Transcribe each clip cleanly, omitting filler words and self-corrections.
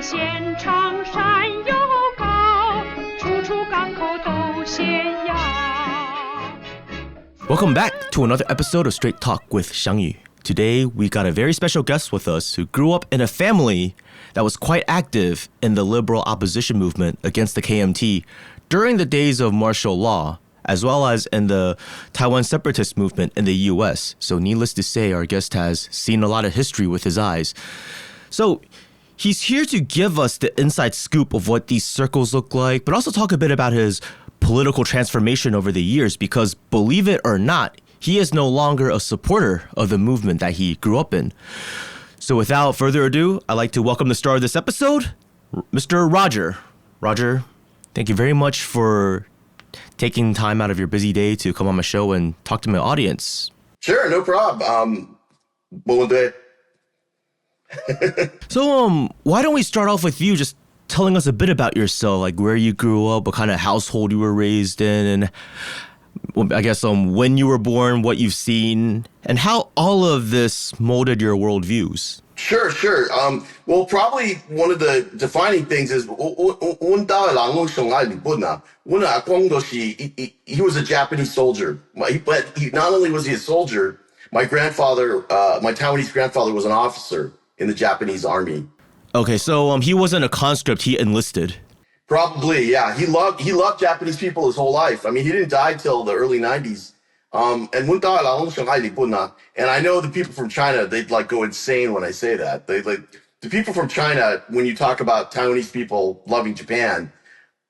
线长山又高，处处港口都险要。Welcome back to another episode of Straight Talk with Xiangyu. Today, we got a very special guest with us who grew up in a family that was quite active in the liberal opposition movement against the KMT during the days of martial law, as well as in the Taiwan Separatist movement in the US. So needless to say, our guest has seen a lot of history with his eyes. So he's here to give us the inside scoop of what these circles look like, but also talk a bit about his political transformation over the years, because believe it or not, he is no longer a supporter of the movement that he grew up in. So without further ado, I'd like to welcome the star of this episode, Mr. Roger. Roger, thank you very much for taking time out of your busy day to come on my show and talk to my audience. Sure, no problem. Buenos días. So, why don't we start off with you just telling us a bit about yourself, like where you grew up, what kind of household you were raised in, and I guess when you were born, what you've seen, and how all of this molded your worldviews. Sure. Well, probably one of the defining things is he was a Japanese soldier. But not only was he a soldier, my Taiwanese grandfather was an officer in the Japanese army. Okay, so he wasn't a conscript, he enlisted. Probably, yeah. He loved Japanese people his whole life. I mean, he didn't die till the early 90s. And I know the people from China, they'd like go insane when I say that. They like the people from China, when you talk about Taiwanese people loving Japan,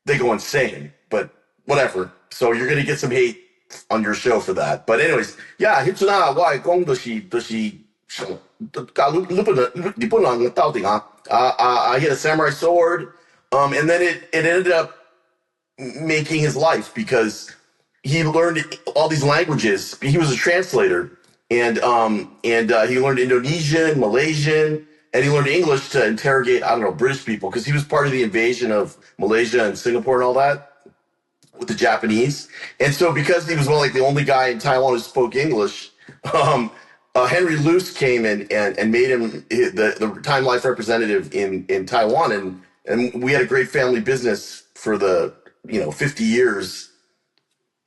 they go insane. But whatever. So you're gonna get some hate on your show for that. But anyways, yeah, he had a samurai sword. And then it ended up making his life because he learned all these languages. He was a translator, and he learned Indonesian, Malaysian, and he learned English to interrogate, British people, because he was part of the invasion of Malaysia and Singapore and all that with the Japanese. And so because he was the only guy in Taiwan who spoke English, Henry Luce came in and made him the Time Life representative in Taiwan, and we had a great family business for the 50 years,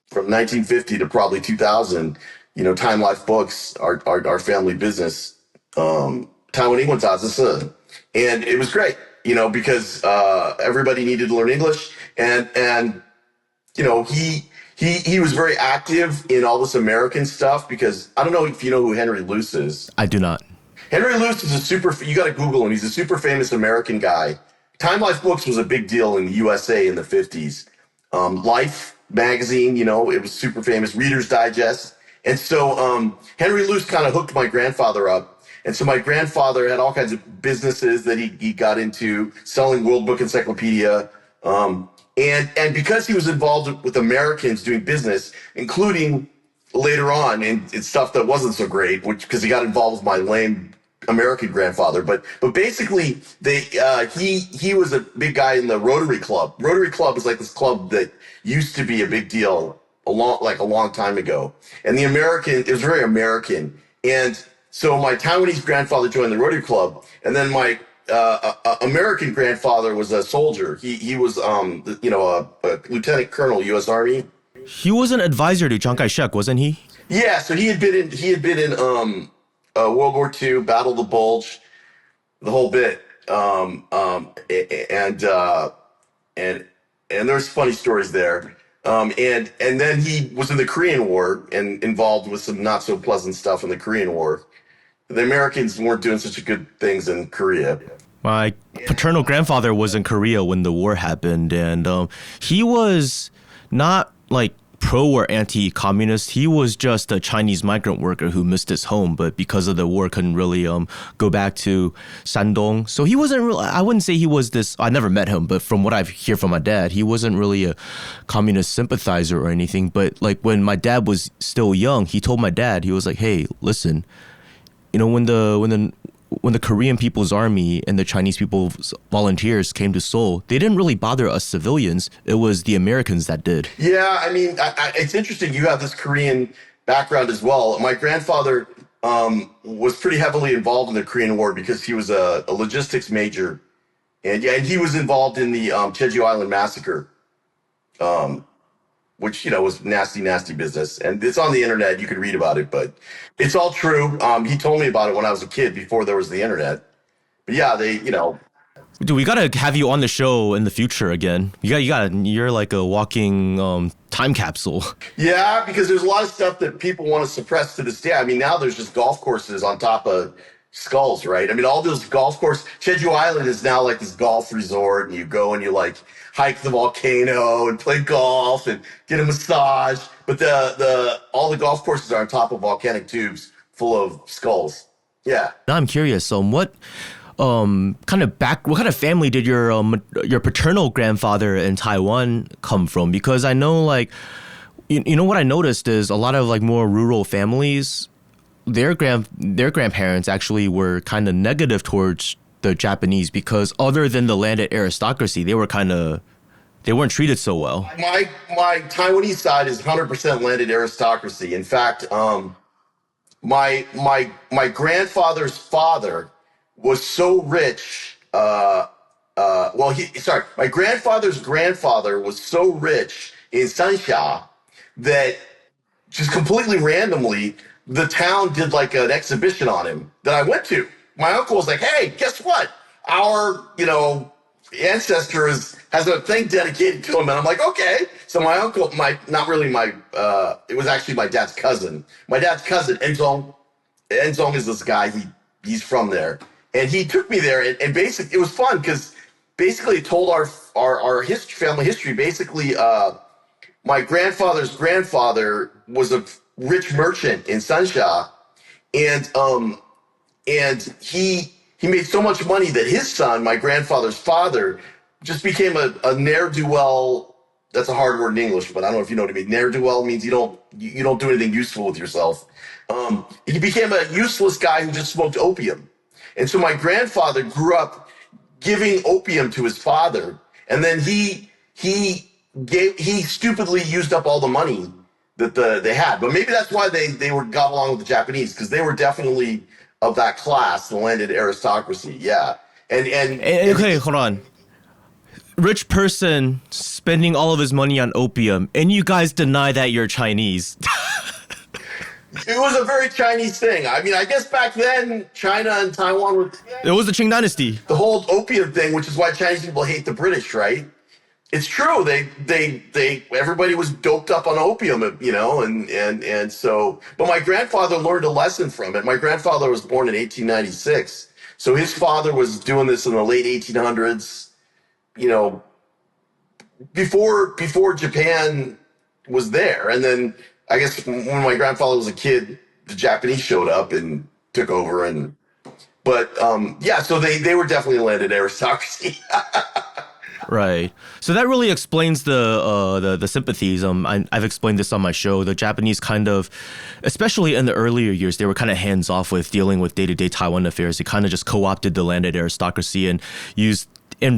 from 1950 to probably 2000. Time Life Books, our family business, Taiwan English, and it was great, because everybody needed to learn English, and he was very active in all this American stuff, because I don't know if you know who Henry Luce is. I do not. Henry Luce is you got to Google him. He's a super famous American guy. Time Life Books was a big deal in the USA in the 50s. Life magazine, it was super famous. Reader's Digest. And so Henry Luce kind of hooked my grandfather up. And so my grandfather had all kinds of businesses that he got into, selling World Book Encyclopedia. And because he was involved with Americans doing business, including later on in stuff that wasn't so great, because he got involved with my lame American grandfather, but basically he was a big guy in the Rotary Club. Rotary Club is like this club that used to be a big deal a long time ago. And it was very American. And so my Taiwanese grandfather joined the Rotary Club, and then my American grandfather was a soldier. He was a lieutenant colonel, U.S. Army. He was an advisor to Chiang Kai-shek, wasn't he? Yeah, so he had been in World War II, Battle of the Bulge, the whole bit. And there's funny stories there. And then he was in the Korean War and involved with some not so pleasant stuff in the Korean War. The Americans weren't doing such good things in Korea. My paternal grandfather was in Korea when the war happened, and he was not pro or anti-communist. He was just a Chinese migrant worker who missed his home, but because of the war couldn't really go back to Shandong. So he wasn't really, I wouldn't say he was this, I never met him, but from what I hear from my dad, he wasn't really a communist sympathizer or anything. But when my dad was still young, he told my dad, he was like, hey, listen, when the Korean People's Army and the Chinese People's volunteers came to Seoul, they didn't really bother us civilians. It was the Americans that did. Yeah, I mean, it's interesting. You have this Korean background as well. My grandfather was pretty heavily involved in the Korean War because he was a logistics major And yeah, and he was involved in the Jeju Island massacre, which was nasty, nasty business. And it's on the internet. You can read about it, but it's all true. He told me about it when I was a kid before there was the internet. But yeah, Dude, we gotta have you on the show in the future again. You're like a walking time capsule. Yeah, because there's a lot of stuff that people want to suppress to this day. I mean, now there's just golf courses on top of skulls, right? I mean, all those golf courses. Jeju Island is now like this golf resort, and you go and you like hike the volcano and play golf and get a massage. But all the golf courses are on top of volcanic tubes full of skulls. Yeah. Now I'm curious. What kind of family did your paternal grandfather in Taiwan come from? Because I know, like, you know what I noticed is a lot of like more rural families, their grandparents actually were kind of negative towards the Japanese because other than the landed aristocracy, they weren't treated so well. My Taiwanese side is 100% landed aristocracy. In fact, my grandfather's father was so rich. My grandfather's grandfather was so rich in Sanxia that just completely randomly, the town did like an exhibition on him that I went to. My uncle was like, "Hey, guess what? Our ancestor has a thing dedicated to him," and I'm like, "Okay." So my uncle, it was actually my dad's cousin. My dad's cousin, Enzong. Enzong is this guy. He's from there, and he took me there, and basically it was fun because basically it told our family history. Basically, my grandfather's grandfather was a rich merchant in Sanxia, and he made so much money that his son, my grandfather's father, just became a ne'er-do-well. That's a hard word in English, but I don't know if you know what I mean. Ne'er-do-well means you don't do anything useful with yourself. He became a useless guy who just smoked opium. And so my grandfather grew up giving opium to his father, and then he stupidly used up all the money that they had. But maybe that's why they got along with the Japanese, because they were definitely of that class, the landed aristocracy. Yeah. And okay, hold on. Rich person spending all of his money on opium, and you guys deny that you're Chinese. It was a very Chinese thing. I mean, I guess back then, China and Taiwan were... It was the Qing Dynasty. The whole opium thing, which is why Chinese people hate the British, right? It's true. Everybody was doped up on opium, and so... But my grandfather learned a lesson from it. My grandfather was born in 1896. So his father was doing this in the late 1800s, before Japan was there. And then I guess when my grandfather was a kid, the Japanese showed up and took over. So they were definitely a landed aristocracy. Right. So that really explains the sympathies. I've explained this on my show. The Japanese kind of, especially in the earlier years, they were kind of hands off with dealing with day-to-day Taiwan affairs. They kind of just co-opted the landed aristocracy and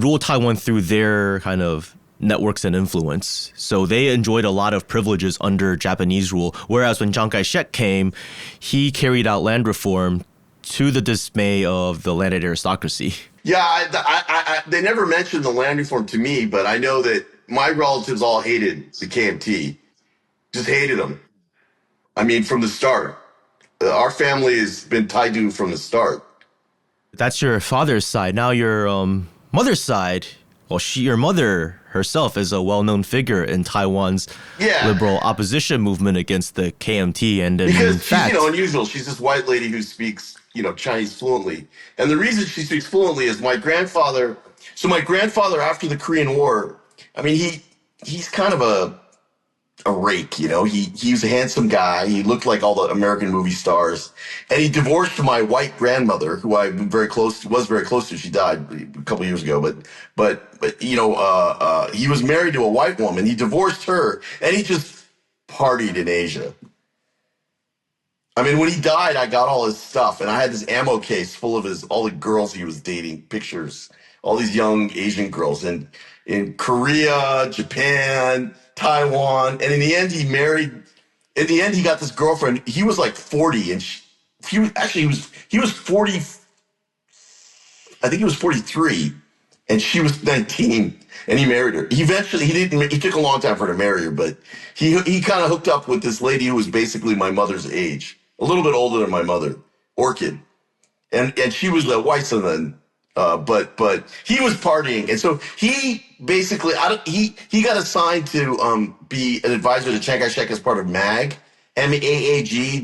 ruled Taiwan through their kind of networks and influence. So they enjoyed a lot of privileges under Japanese rule. Whereas when Chiang Kai-shek came, he carried out land reform to the dismay of the landed aristocracy. Yeah, they never mentioned the land reform to me, but I know that my relatives all hated the KMT. Just hated them. I mean, from the start. Our family has been Taidu from the start. That's your father's side. Now your mother's side, well, your mother herself is a well-known figure in Taiwan's liberal opposition movement against the KMT. And because in fact, she's unusual. She's this white lady who speaks Chinese fluently. And the reason she speaks fluently is my grandfather, after the Korean War, I mean, he's kind of a rake, he was a handsome guy. He looked like all the American movie stars. And he divorced my white grandmother, who was very close to. She died a couple years ago, but he was married to a white woman. He divorced her, and he just partied in Asia. I mean, when he died, I got all his stuff, and I had this ammo case full of all the girls he was dating, pictures, all these young Asian girls, and in Korea, Japan, Taiwan, and in the end, he got this girlfriend. He was like 40, and he was 40. I think he was 43, and she was 19, and he married her. He took a long time for her to marry her, but he kind of hooked up with this lady who was basically my mother's age, a little bit older than my mother, Orchid. And she was the wiser than, but he was partying. And so he basically, he got assigned to be an advisor to Chiang Kai-shek as part of MAAG,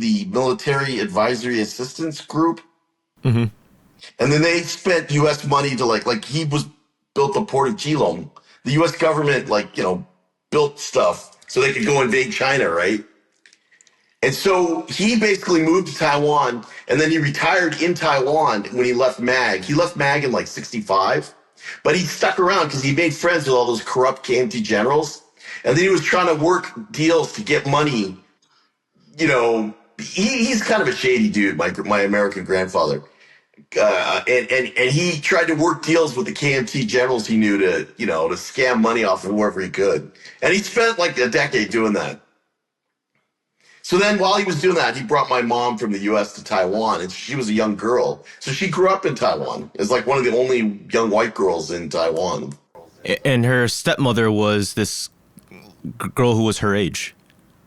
the Military Advisory Assistance Group. Mm-hmm. And then they spent U.S. money to like he built the port of Geelong. The U.S. government built stuff so they could go invade China, right? And so he basically moved to Taiwan, and then he retired in Taiwan when he left MAG. He left MAG in like 65, but he stuck around because he made friends with all those corrupt KMT generals. And then he was trying to work deals to get money. He's kind of a shady dude, my American grandfather. And he tried to work deals with the KMT generals he knew to scam money off of whoever he could. And he spent like a decade doing that. So then while he was doing that, he brought my mom from the U.S. to Taiwan, and she was a young girl. So she grew up in Taiwan as like one of the only young white girls in Taiwan. And her stepmother was this girl who was her age.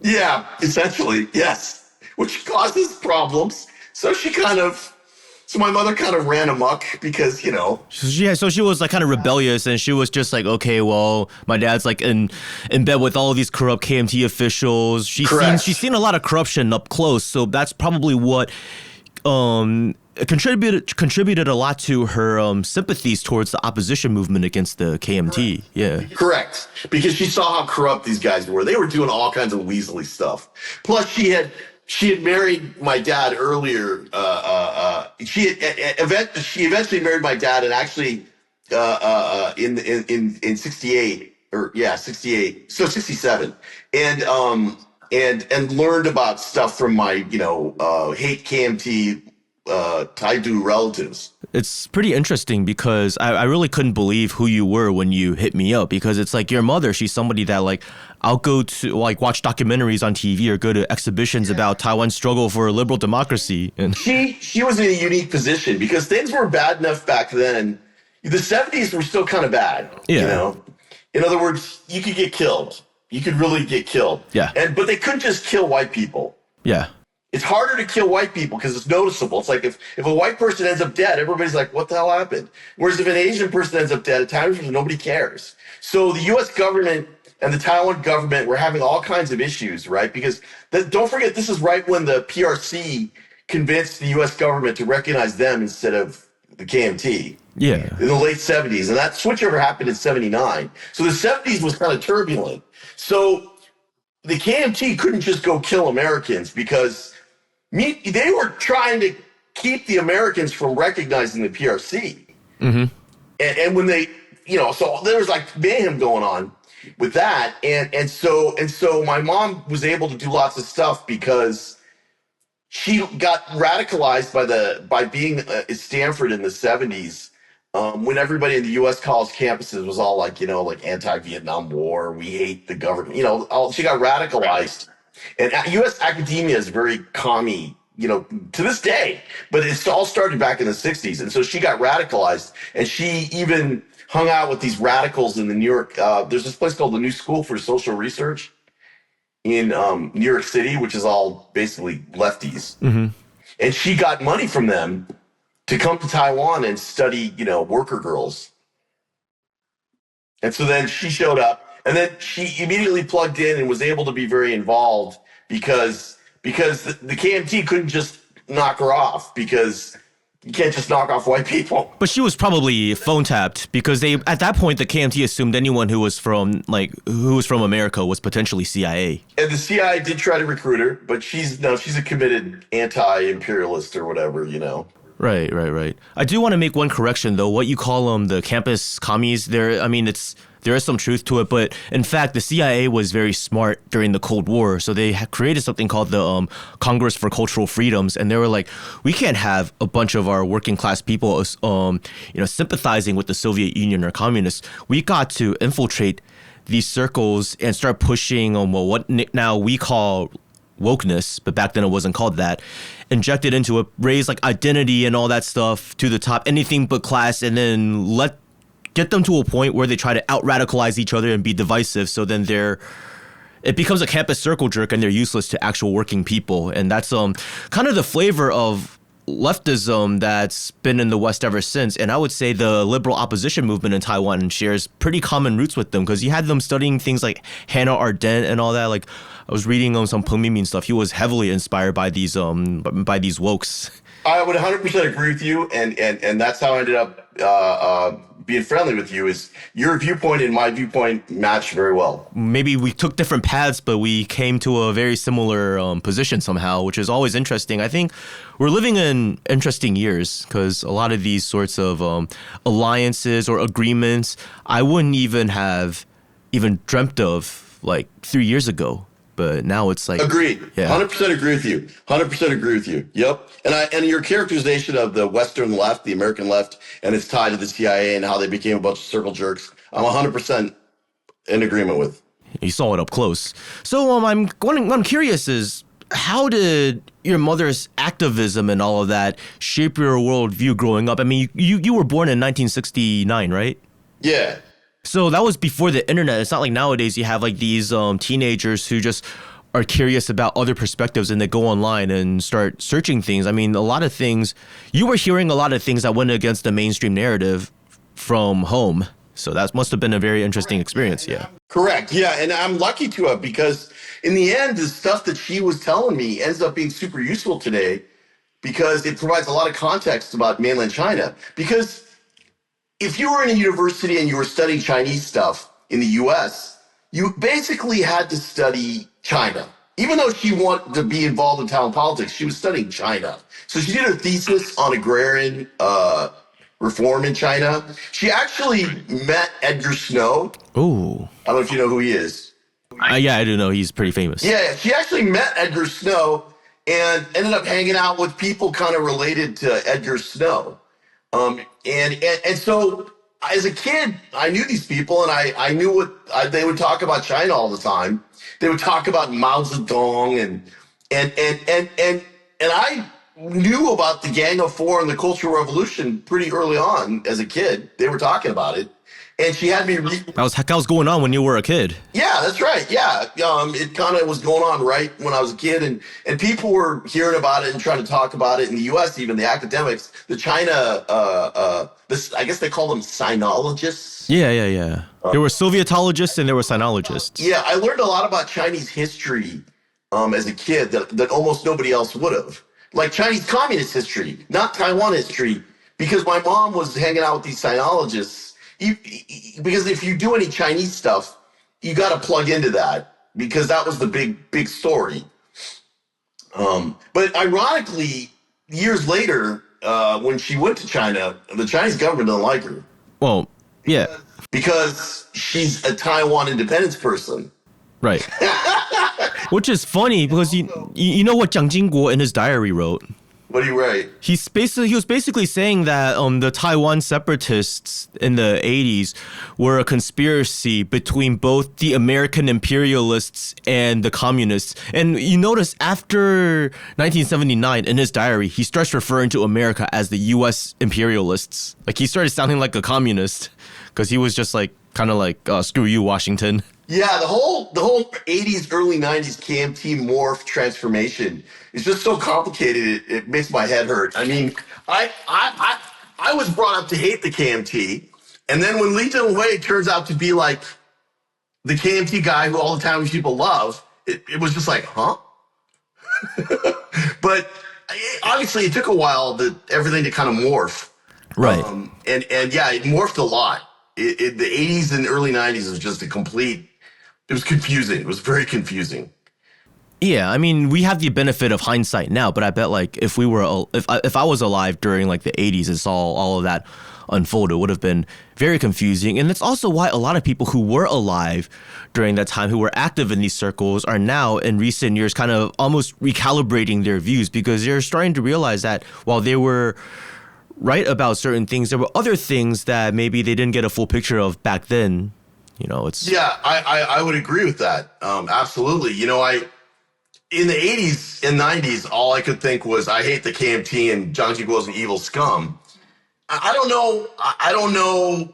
Yeah, essentially, yes. Which causes problems. So my mother kind of ran amok because, So she was like kind of rebellious, and she was just like, okay, well, my dad's like in bed with all of these corrupt KMT officials. She's seen a lot of corruption up close, so that's probably what contributed a lot to her sympathies towards the opposition movement against the KMT. Correct. Yeah. Correct. Because she saw how corrupt these guys were. They were doing all kinds of weaselly stuff. Plus, she had married my dad earlier. She eventually married my dad, and actually in 68 68, so 67, and learned about stuff from my hate KMT Taidu relatives. It's pretty interesting because I really couldn't believe who you were when you hit me up, because it's like your mother, she's somebody that like I'll go to like watch documentaries on TV or go to exhibitions about Taiwan's struggle for liberal democracy. And she was in a unique position because things were bad enough back then. The 70s were still kind of bad. Yeah. In other words, you could get killed. You could really get killed. Yeah. But they couldn't just kill white people. Yeah. It's harder to kill white people because it's noticeable. It's like if a white person ends up dead, everybody's like, what the hell happened? Whereas if an Asian person ends up dead, at times nobody cares. So the U.S. government and the Taiwan government were having all kinds of issues, right? Because don't forget, this is right when the PRC convinced the U.S. government to recognize them instead of the KMT. Yeah. In the late 70s. And that switchover happened in 79. So the 70s was kind of turbulent. So the KMT couldn't just go kill Americans because they were trying to keep the Americans from recognizing the PRC. Mm-hmm. And when they, so there was like mayhem going on with that. And so my mom was able to do lots of stuff because she got radicalized by being at Stanford in the 70s. When everybody in the U.S. college campuses was all like, like anti-Vietnam War, we hate the government, she got radicalized. And U.S. academia is very commie, to this day, but it's all started back in the 60s. And so she got radicalized, and she even hung out with these radicals in the New York. There's this place called the New School for Social Research in New York City, which is all basically lefties. Mm-hmm. And she got money from them to come to Taiwan and study, worker girls. And so then she showed up, and then she immediately plugged in and was able to be very involved because the KMT couldn't just knock her off, because you can't just knock off white people. But she was probably phone tapped because at that point the KMT assumed anyone who was from America was potentially CIA. And the CIA did try to recruit her, but she's a committed anti-imperialist or whatever, Right. I do want to make one correction, though. What you call the campus commies, there is some truth to it, but in fact, the CIA was very smart during the Cold War, so they created something called the Congress for Cultural Freedoms, and they were like, we can't have a bunch of our working class people, sympathizing with the Soviet Union or communists. We got to infiltrate these circles and start pushing what now we call wokeness, but back then it wasn't called that, injected into it, raise like identity and all that stuff to the top, anything but class, and then let get them to a point where they try to out-radicalize each other and be divisive. So then it becomes a campus circle jerk and they're useless to actual working people. And that's kind of the flavor of leftism that's been in the West ever since. And I would say the liberal opposition movement in Taiwan shares pretty common roots with them, because you had them studying things like Hannah Arendt and all that. Like, I was reading some Peng Mingmin stuff. He was heavily inspired by these wokes. I would 100% agree with you, and that's how I ended up being friendly with you. Is your viewpoint and my viewpoint match very well? Maybe we took different paths, but we came to a very similar position somehow, which is always interesting. I think we're living in interesting years, because a lot of these sorts of alliances or agreements I wouldn't even have dreamt of like 3 years ago. But now it's like... Agreed. Yeah. 100% agree with you. 100% agree with you. Yep. And your characterization of the Western left, the American left, and its tie to the CIA and how they became a bunch of circle jerks, I'm 100% in agreement with. You saw it up close. So I'm curious is, how did your mother's activism and all of that shape your worldview growing up? I mean, you were born in 1969, right? Yeah. So that was before the internet. It's not like nowadays you have like these teenagers who just are curious about other perspectives and they go online and start searching things. I mean, a lot of things, you were hearing a lot of things that went against the mainstream narrative from home. So that must have been a very interesting experience. Yeah. Correct. Yeah. And I'm lucky to have, because in the end, the stuff that she was telling me ends up being super useful today, because it provides a lot of context about mainland China. Because if you were in a university and you were studying Chinese stuff in the US, you basically had to study China. Even though she wanted to be involved in Taiwan politics, she was studying China. So she did her thesis on agrarian reform in China. She actually met Edgar Snow. Oh. I don't know if you know who he is. Yeah, I do know. He's pretty famous. Yeah, she actually met Edgar Snow and ended up hanging out with people kind of related to Edgar Snow. And so as a kid, I knew these people, and I knew what they would talk about China all the time. They would talk about Mao Zedong and I knew about the Gang of Four and the Cultural Revolution pretty early on as a kid. They were talking about it. And she had me that was going on when you were a kid. Yeah, that's right. Yeah. It kind of was going on right when I was a kid, and people were hearing about it and trying to talk about it in the US, even the academics, the China, I guess they call them sinologists. Yeah. There were Sovietologists and there were sinologists. Yeah, I learned a lot about Chinese history as a kid that almost nobody else would have. Like Chinese communist history, not Taiwan history, because my mom was hanging out with these sinologists. Because if you do any Chinese stuff, you got to plug into that, because that was the big story. But ironically, years later, when she went to China, the Chinese government doesn't like her. Well, yeah. Because she's a Taiwan independence person. Right. Which is funny, because you know what Jiang Jingguo in his diary wrote? What do you write? He was basically saying that the Taiwan separatists in the 80s were a conspiracy between both the American imperialists and the communists. And you notice after 1979 in his diary, he starts referring to America as the US imperialists. Like, he started sounding like a communist, because he was just like kind of like screw you, Washington. Yeah, the whole 80s, early 90s KMT morph transformation is just so complicated. It makes my head hurt. I mean, I was brought up to hate the KMT, and then when Li Zhenhui turns out to be like the KMT guy who all the Taiwanese people love, it was just like, huh? But obviously, it took a while everything to kind of morph. Right. And yeah, it morphed a lot. The 80s and early 90s was just it was confusing. It was very confusing. Yeah, I mean, we have the benefit of hindsight now, but I bet like if I was alive during like the 80s and saw all of that unfold, it would have been very confusing. And that's also why a lot of people who were alive during that time, who were active in these circles, are now in recent years kind of almost recalibrating their views, because they're starting to realize that while they were right about certain things, there were other things that maybe they didn't get a full picture of back then. You know, it's... Yeah, I would agree with that. Absolutely. You know, in the 80s and 90s, all I could think was, I hate the KMT and Jiang Jingguo was an evil scum. I don't know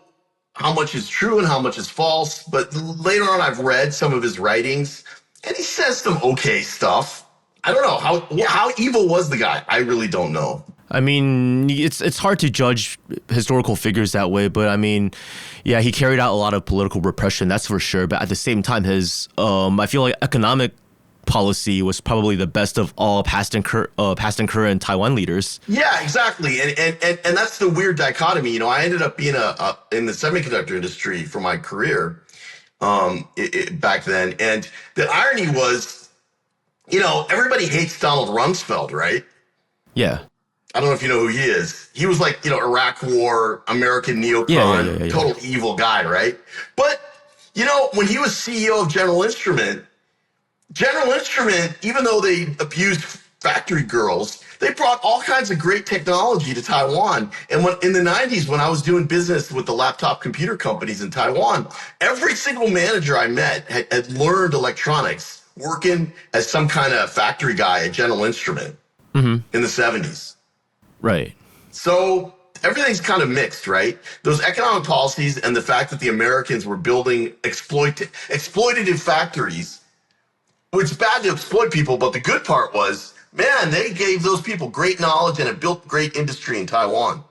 how much is true and how much is false. But later on, I've read some of his writings, and he says some okay stuff. I don't know how evil was the guy. I really don't know. I mean, it's hard to judge historical figures that way, but I mean, yeah, he carried out a lot of political repression, that's for sure. But at the same time, his I feel like economic policy was probably the best of all past and current Taiwan leaders. Yeah, exactly, and that's the weird dichotomy. You know, I ended up being in the semiconductor industry for my career back then, and the irony was, you know, everybody hates Donald Rumsfeld, right? Yeah. I don't know if you know who he is. He was like, you know, Iraq War, American neocon, yeah. total evil guy, right? But, you know, when he was CEO of General Instrument, even though they abused factory girls, they brought all kinds of great technology to Taiwan. And when in the 90s, when I was doing business with the laptop computer companies in Taiwan, every single manager I met had learned electronics working as some kind of factory guy at General Instrument in the 70s. Right. So everything's kind of mixed, right? Those economic policies and the fact that the Americans were building exploitative factories. It's bad to exploit people, but the good part was, man, they gave those people great knowledge and it built great industry in Taiwan.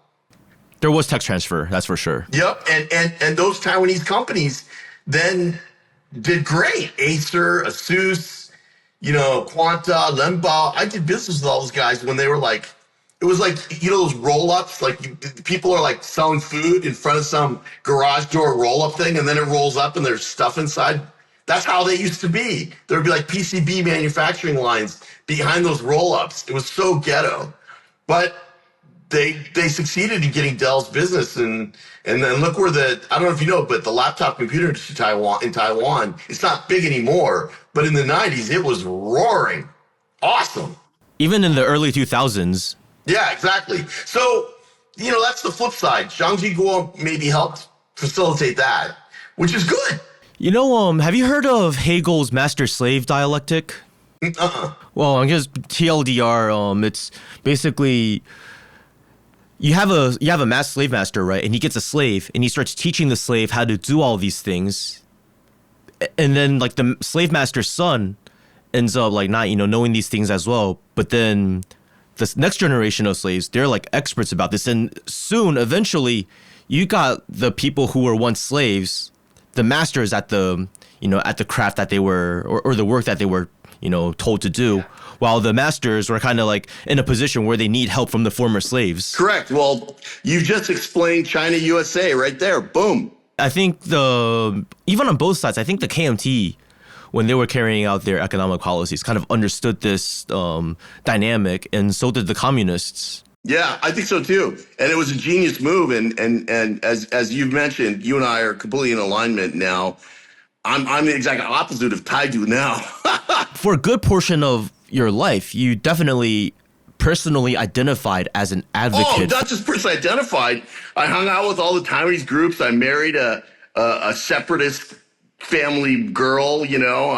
There was tech transfer, that's for sure. Yep, and those Taiwanese companies then did great. Acer, Asus, you know, Quanta, Lenbao. I did business with all those guys when they were like, it was like, you know, those roll-ups, like people are like selling food in front of some garage door roll-up thing, and then it rolls up and there's stuff inside. That's how they used to be. There would be like PCB manufacturing lines behind those roll-ups. It was so ghetto. But they succeeded in getting Dell's business, and then look where I don't know if you know, but the laptop computer industry in Taiwan, it's not big anymore, but in the 90s, it was roaring. Awesome. Even in the early 2000s. Yeah, exactly. So, you know, that's the flip side. Xiangyu Guo maybe helped facilitate that, which is good. You know, have you heard of Hegel's master-slave dialectic? Well, I guess TLDR, it's basically you have a slave master, right? And he gets a slave, and he starts teaching the slave how to do all these things, and then like the slave master's son ends up like not, you know, knowing these things as well, but then the next generation of slaves, they're like experts about this. And soon, eventually, you got the people who were once slaves, the masters at the, you know, at the craft that they were, or the work that they were, you know, told to do, while the masters were kind of like in a position where they need help from the former slaves. Correct. Well, you just explained China USA right there. Boom. I think even on both sides, I think the KMT, when they were carrying out their economic policies, kind of understood this dynamic, and so did the communists. Yeah, I think so too. And it was a genius move. And as you've mentioned, you and I are completely in alignment now. I'm the exact opposite of Taidu now. For a good portion of your life, you definitely personally identified as an advocate. Oh, not just personally identified. I hung out with all the Taiwanese groups. I married a separatist family girl, you know.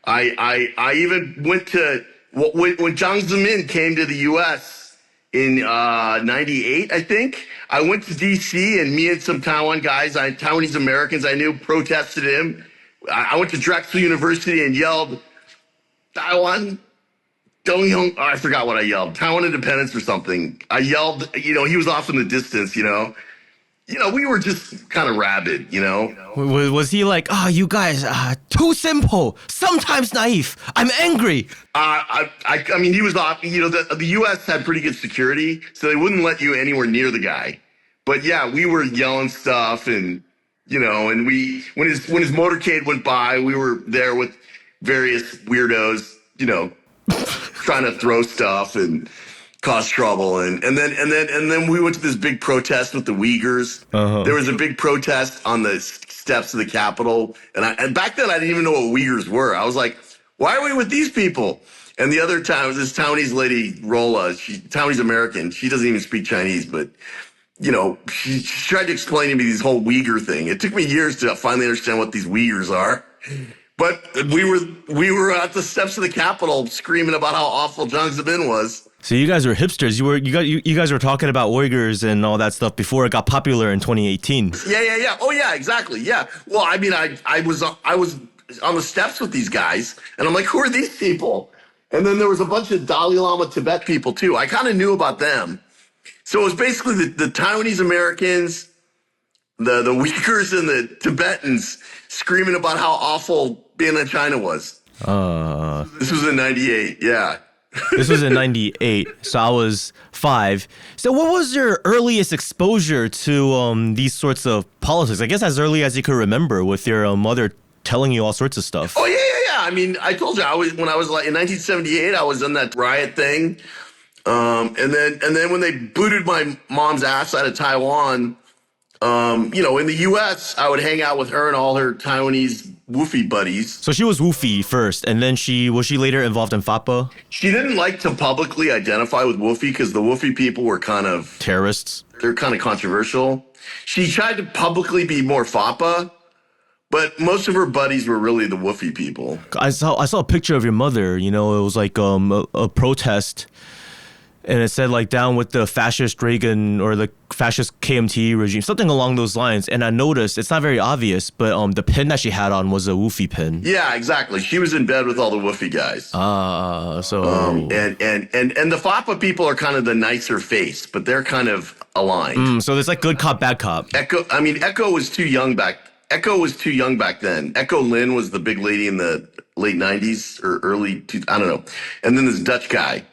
I even went to when Jiang Zemin came to the U.S. in 98, I think. I went to D.C. and me and some Taiwan guys, Taiwanese Americans I knew, protested him. I went to Drexel University and yelled, Taiwan, Dongyong. Oh, I forgot what I yelled. Taiwan independence or something. I yelled, you know, he was off in the distance, you know. You know, we were just kind of rabid, you know. Was he like, you guys, too simple, sometimes naive, I'm angry? I mean, he was off, you know, the U.S. had pretty good security, so they wouldn't let you anywhere near the guy. But yeah, we were yelling stuff, and, you know, and when his motorcade went by, we were there with various weirdos, you know, trying to throw stuff and cause trouble, and then we went to this big protest with the Uyghurs. There was a big protest on the steps of the Capitol, and back then I didn't even know what Uyghurs were. I was like, why are we with these people? And the other time was this Taiwanese lady, Rola, Taiwanese American. She doesn't even speak Chinese, but you know, she tried to explain to me this whole Uyghur thing. It took me years to finally understand what these Uyghurs are. But we were at the steps of the Capitol screaming about how awful Jiang Zemin was. So you guys were hipsters. You guys were talking about Uyghurs and all that stuff before it got popular in 2018. Yeah. Oh yeah, exactly. Yeah. Well, I mean, I was on the steps with these guys, and I'm like, who are these people? And then there was a bunch of Dalai Lama Tibet people too. I kind of knew about them. So it was basically the Taiwanese Americans, the Uyghurs, and the Tibetans screaming about how awful being in China was. This was in '98. Yeah. This was in 98, so I was 5. So what was your earliest exposure to these sorts of politics? I guess as early as you could remember, with your mother telling you all sorts of stuff. Oh, yeah. I mean, I told you, when I was like in 1978, I was in that riot thing. And then when they booted my mom's ass out of Taiwan, in the U.S., I would hang out with her and all her Taiwanese WUFI buddies. So she was WUFI first, and then was she later involved in FAPA? She didn't like to publicly identify with WUFI because the WUFI people were kind of terrorists. They're kind of controversial. She tried to publicly be more FAPA, but most of her buddies were really the WUFI people. I saw a picture of your mother. It was like a protest. And it said like down with the fascist Reagan or the fascist KMT regime, something along those lines. And I noticed it's not very obvious, but the pin that she had on was a WUFI pin. Yeah, exactly. She was in bed with all the WUFI guys. And the FAPA people are kind of the nicer face, but they're kind of aligned. So there's like good cop, bad cop. Echo was too young back. Echo was too young back then. Echo Lin was the big lady in the late 90s or early, I don't know. And then this Dutch guy.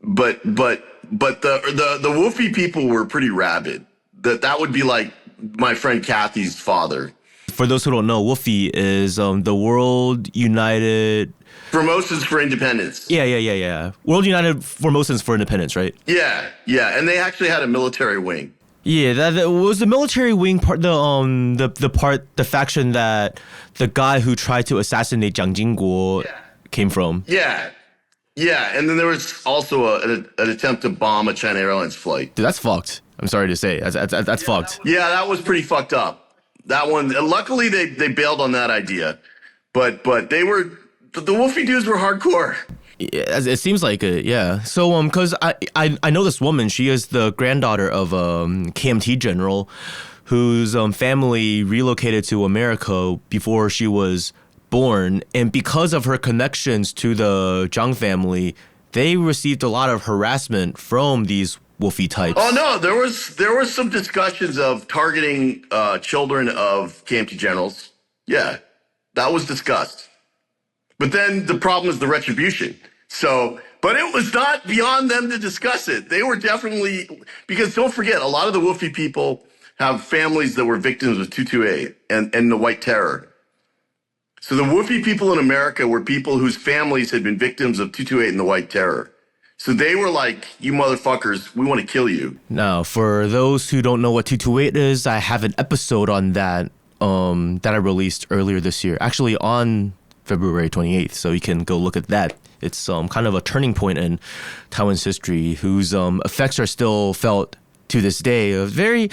But the WUFI people were pretty rabid. That would be like my friend Kathy's father. For those who don't know, WUFI is the World United Formosan's for Independence. Yeah. World United Formosans for Independence, right? Yeah. And they actually had a military wing. Yeah, that was the military wing part. The faction that the guy who tried to assassinate Xiangyu came from. Yeah, and then there was also an attempt to bomb a China Airlines flight. Dude, that's fucked. I'm sorry to say. That's fucked. Yeah, that was pretty fucked up. That one, luckily they bailed on that idea. But they were, the WUFI dudes were hardcore. Yeah, it seems like it, yeah. So, because I know this woman, she is the granddaughter of a KMT general whose family relocated to America before she was born, and because of her connections to the Zhang family, they received a lot of harassment from these WUFI types. Oh no, there was some discussions of targeting children of KMT generals. Yeah, that was discussed. But then the problem is the retribution. So, but it was not beyond them to discuss it. They were definitely, because don't forget, a lot of the WUFI people have families that were victims of 228 and the White Terror. So the WUFI people in America were people whose families had been victims of 228 and the White Terror. So they were like, you motherfuckers, we want to kill you. Now, for those who don't know what 228 is, I have an episode on that that I released earlier this year, actually on February 28th. So you can go look at that. It's kind of a turning point in Taiwan's history, whose effects are still felt to this day. A very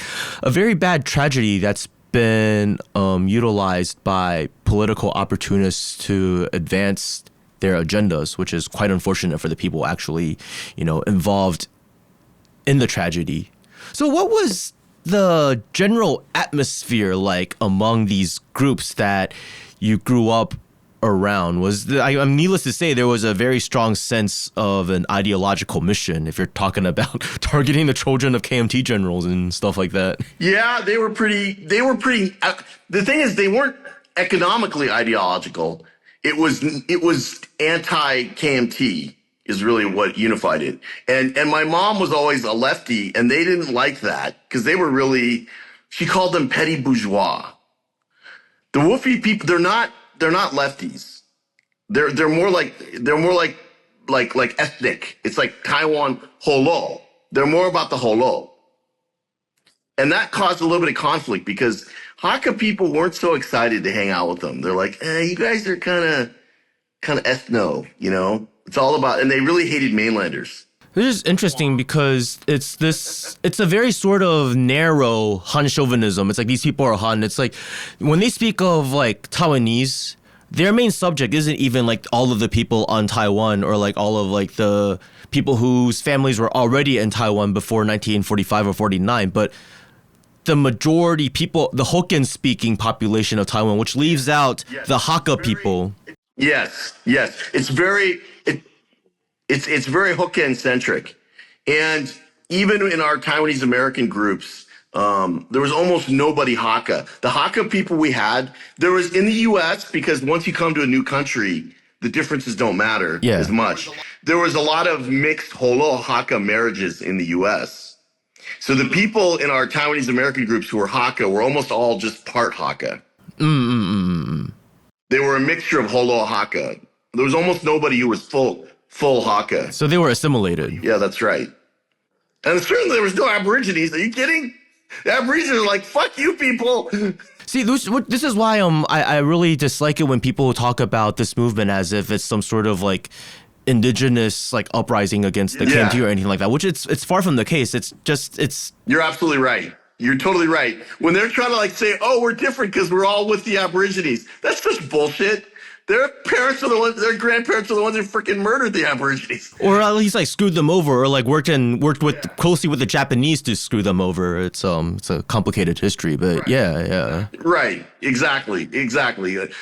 bad tragedy that's been utilized by political opportunists to advance their agendas, which is quite unfortunate for the people actually, involved in the tragedy. So what was the general atmosphere like among these groups that you grew up around? I'm needless to say, there was a very strong sense of an ideological mission if you're talking about targeting the children of KMT generals and stuff like that. Yeah, they were pretty, the thing is, they weren't economically ideological. It was anti-KMT is really what unified it. And my mom was always a lefty, and they didn't like that because they were really, she called them petty bourgeois. The WUFI people, they're not lefties. They're more like ethnic. It's like Taiwan Holo. They're more about the Holo. And that caused a little bit of conflict because Hakka people weren't so excited to hang out with them. They're like, you guys are kind of ethno, It's all about, and they really hated mainlanders. This is interesting because it's a very sort of narrow Han chauvinism. It's like these people are Han. It's like when they speak of like Taiwanese, their main subject isn't even like all of the people on Taiwan or like all of like the people whose families were already in Taiwan before 1945 or 49, but the majority people, the Hokkien speaking population of Taiwan, which leaves out the Hakka people. Yes. It's very Hokkien centric. And even in our Taiwanese American groups, there was almost nobody Hakka. The Hakka people we had, there was in the U.S., because once you come to a new country, the differences don't matter as much. There was a lot of mixed Holo Hakka marriages in the U.S. So the people in our Taiwanese American groups who were Hakka were almost all just part Hakka. They were a mixture of Holo Hakka. There was almost nobody who was full Hakka. So they were assimilated. Yeah, that's right. And certainly there was no Aborigines. Are you kidding? The Aborigines are like, fuck you people. See, this is why I really dislike it when people talk about this movement as if it's some sort of like indigenous like uprising against the KMT or anything like that, which it's far from the case. You're absolutely right. You're totally right. When they're trying to like say, oh, we're different because we're all with the Aborigines, that's just bullshit. Their parents are the ones, their grandparents are the ones who freaking murdered the Aborigines. Or at least like screwed them over, or like worked with closely with the Japanese to screw them over. It's a complicated history, but yeah. Right. Exactly. The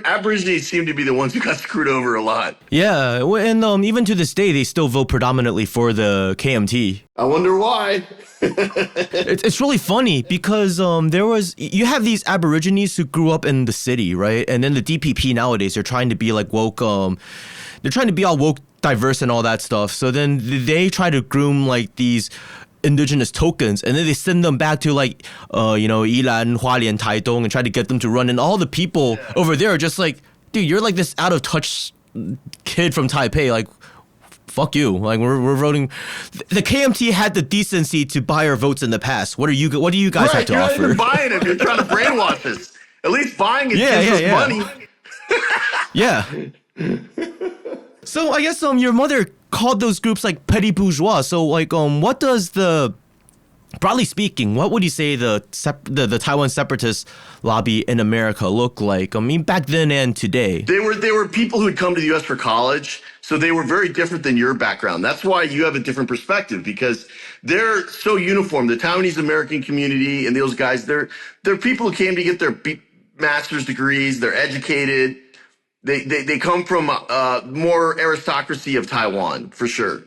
Aborigines seem to be the ones who got screwed over a lot. Yeah, and even to this day, they still vote predominantly for the KMT. I wonder why. It's really funny because you have these Aborigines who grew up in the city, right? And then the DPP nowadays, they're trying to be like woke, they're trying to be all woke, diverse and all that stuff. So then they try to groom like these indigenous tokens, and then they send them back to like Yilan, Hualien, Taitung, and try to get them to run, and all the people over there are just like, dude, you're like this out of touch kid from Taipei, like fuck you, like we're voting. The KMT had the decency to buy our votes in the past. What do you guys have to offer? You're not even buying it. You're trying to brainwash us. At least buying it gives us money. Yeah. So I guess your mother called those groups like petty bourgeois. So like what does broadly speaking, what would you say the Taiwan separatist lobby in America look like? I mean, back then and today. They were people who had come to the U.S. for college, so they were very different than your background. That's why you have a different perspective, because they're so uniform. The Taiwanese American community and those guys, they're people who came to get their master's degrees. They're educated. They come from more aristocracy of Taiwan, for sure.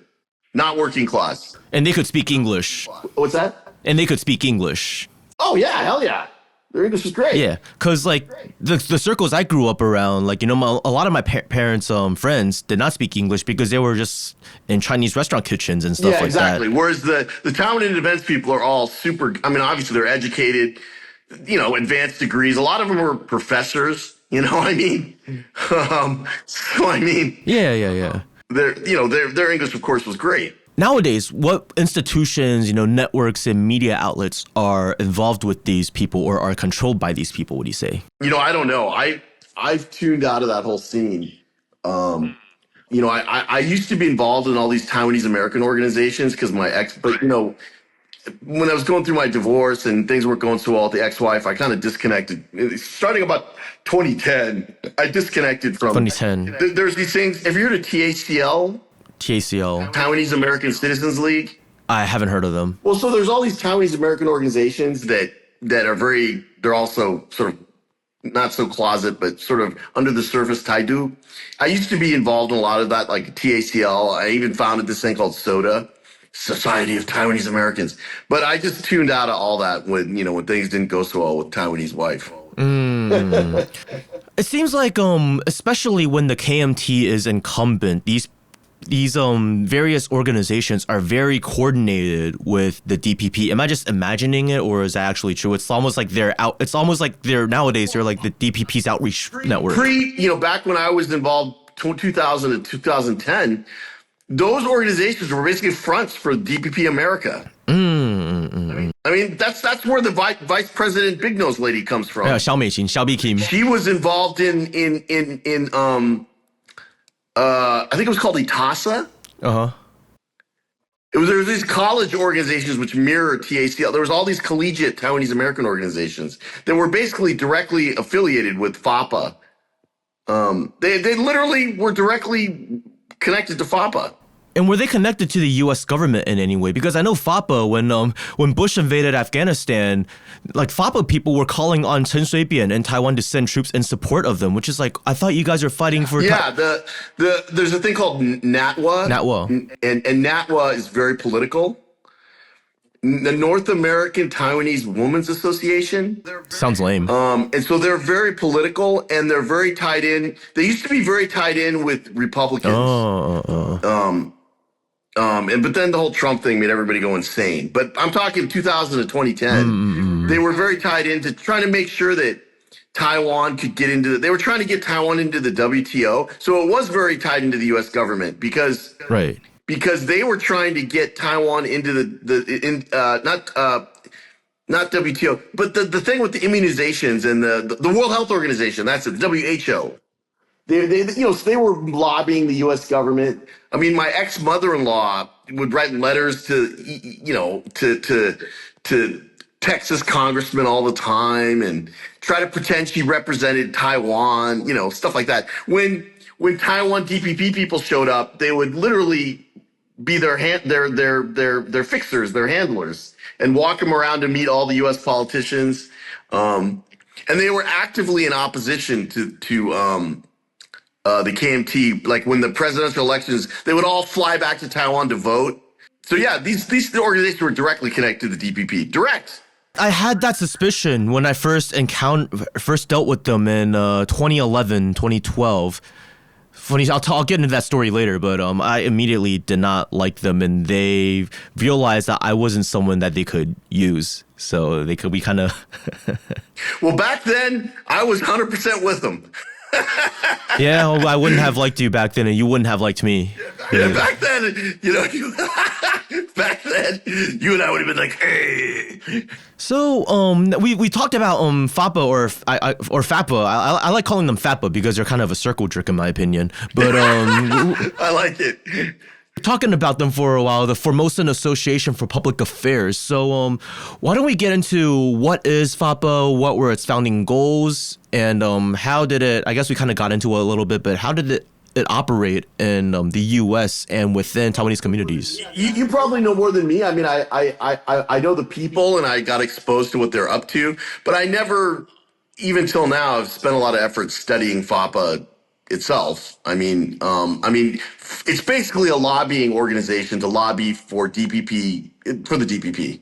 Not working class. And they could speak English. What's that? And they could speak English. Oh, yeah, hell yeah. Their English is great. Yeah, because like the circles I grew up around, like, a lot of my parents' friends did not speak English because they were just in Chinese restaurant kitchens and stuff like exactly. that. Whereas the Taiwan and events people are all super, I mean, obviously they're educated, advanced degrees. A lot of them are professors, you know what I mean? So, I mean. Yeah. Their English, of course, was great. Nowadays, what institutions, networks and media outlets are involved with these people or are controlled by these people, would you say? I don't know. I've tuned out of that whole scene. I used to be involved in all these Taiwanese American organizations because my but when I was going through my divorce and things weren't going so well with the ex-wife, I kind of disconnected. Starting about 2010, I disconnected from 2010. There's these things. Have you heard of TACL? TACL. Taiwanese American Citizens League? I haven't heard of them. Well, so there's all these Taiwanese American organizations that are they're also sort of not so closet, but sort of under the surface Taidu. I used to be involved in a lot of that, like TACL. I even founded this thing called SOTA, Society of Taiwanese Americans. But I just tuned out of all that when things didn't go so well with Taiwanese wife. It seems like, especially when the KMT is incumbent, these various organizations are very coordinated with the DPP. Am I just imagining it, or is that actually true? It's almost like they're out. It's almost like nowadays they're like the DPP's outreach network. Back when I was involved, 2000 to 2010, those organizations were basically fronts for DPP America. I mean, that's where the Vice President Big Nose lady comes from. Yeah, Xiao Kim. She was involved in I think it was called ITASA. There was these college organizations which mirror TACL. There was all these collegiate Taiwanese American organizations that were basically directly affiliated with FAPA, They literally were directly connected to FAPA. And were they connected to the U.S. government in any way? Because I know FAPA, when Bush invaded Afghanistan, like FAPA people were calling on Chen Shui-bian and Taiwan to send troops in support of them, which is like, I thought you guys are fighting for... There's a thing called NATWA. And NATWA is very political. The North American Taiwanese Women's Association. Sounds lame. And so they're very political, and they're very tied in. They used to be very tied in with Republicans. But then the whole Trump thing made everybody go insane. But I'm talking 2000 to 2010. They were very tied into trying to make sure that Taiwan could get into they were trying to get Taiwan into the WTO. So it was very tied into the U.S. government because they were trying to get Taiwan into not WTO, but the thing with the immunizations and the World Health Organization, that's it, WHO. They were lobbying the U.S. government. I mean, my ex-mother-in-law would write letters to Texas congressmen all the time and try to pretend she represented Taiwan, stuff like that. When Taiwan DPP people showed up, they would literally be their fixers, their handlers, and walk them around to meet all the U.S. politicians. And they were actively in opposition to the KMT, like when the presidential elections, they would all fly back to Taiwan to vote. So yeah, these organizations were directly connected to the DPP. Direct. I had that suspicion when I first dealt with them in 2011, 2012. Funny, I'll get into that story later, but I immediately did not like them, and they realized that I wasn't someone that they could use. So we kind of... Well, back then, I was 100% with them. Yeah, well, I wouldn't have liked you back then, and you wouldn't have liked me. Yeah, back then, back then, you and I would have been like, hey. So, we talked about FAPA or FAPA. I like calling them FAPA because they're kind of a circle jerk in my opinion. But I like it. Talking about them for a while, the Formosan Association for Public Affairs. So, why don't we get into what is FAPA, what were its founding goals, and how did it? I guess we kind of got into it a little bit, but how did it operate in the U.S. and within Taiwanese communities? You probably know more than me. I mean, I know the people, and I got exposed to what they're up to, but I never, even till now, have spent a lot of effort studying FAPA itself. I mean, it's basically a lobbying organization to lobby for the DPP.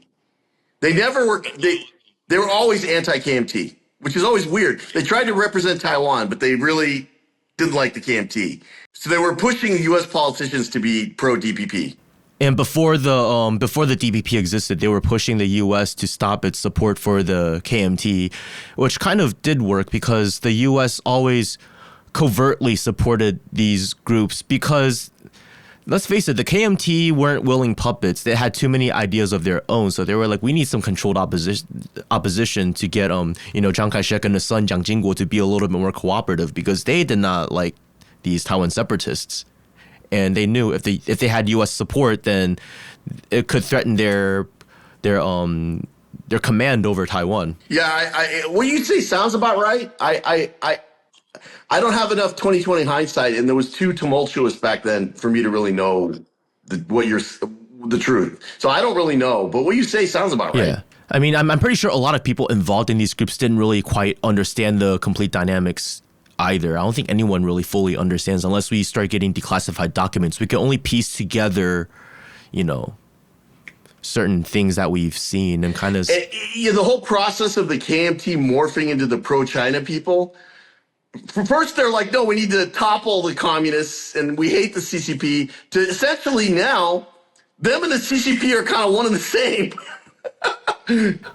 They were always anti-KMT, which is always weird. They tried to represent Taiwan, but they really didn't like the KMT. So they were pushing U.S. politicians to be pro-DPP. And before the DPP existed, they were pushing the U.S. to stop its support for the KMT, which kind of did work because the U.S. always covertly supported these groups because, let's face it, the KMT weren't willing puppets. They had too many ideas of their own. So they were like, we need some controlled opposition to get, Chiang Kai-shek and his son, Jiang Jingguo, to be a little bit more cooperative because they did not like these Taiwan separatists. And they knew if they had U.S. support, then it could threaten their command over Taiwan. Yeah, what you say sounds about right. I don't have enough 2020 hindsight, and there was too tumultuous back then for me to really know the truth. So I don't really know, but what you say sounds about right. Yeah. I mean, I'm pretty sure a lot of people involved in these groups didn't really quite understand the complete dynamics either. I don't think anyone really fully understands unless we start getting declassified documents. We can only piece together, certain things that we've seen and kind of... The whole process of the KMT morphing into the pro-China people... First, they're like, no, we need to topple the communists and we hate the CCP, to essentially now, them and the CCP are kind of one and the same.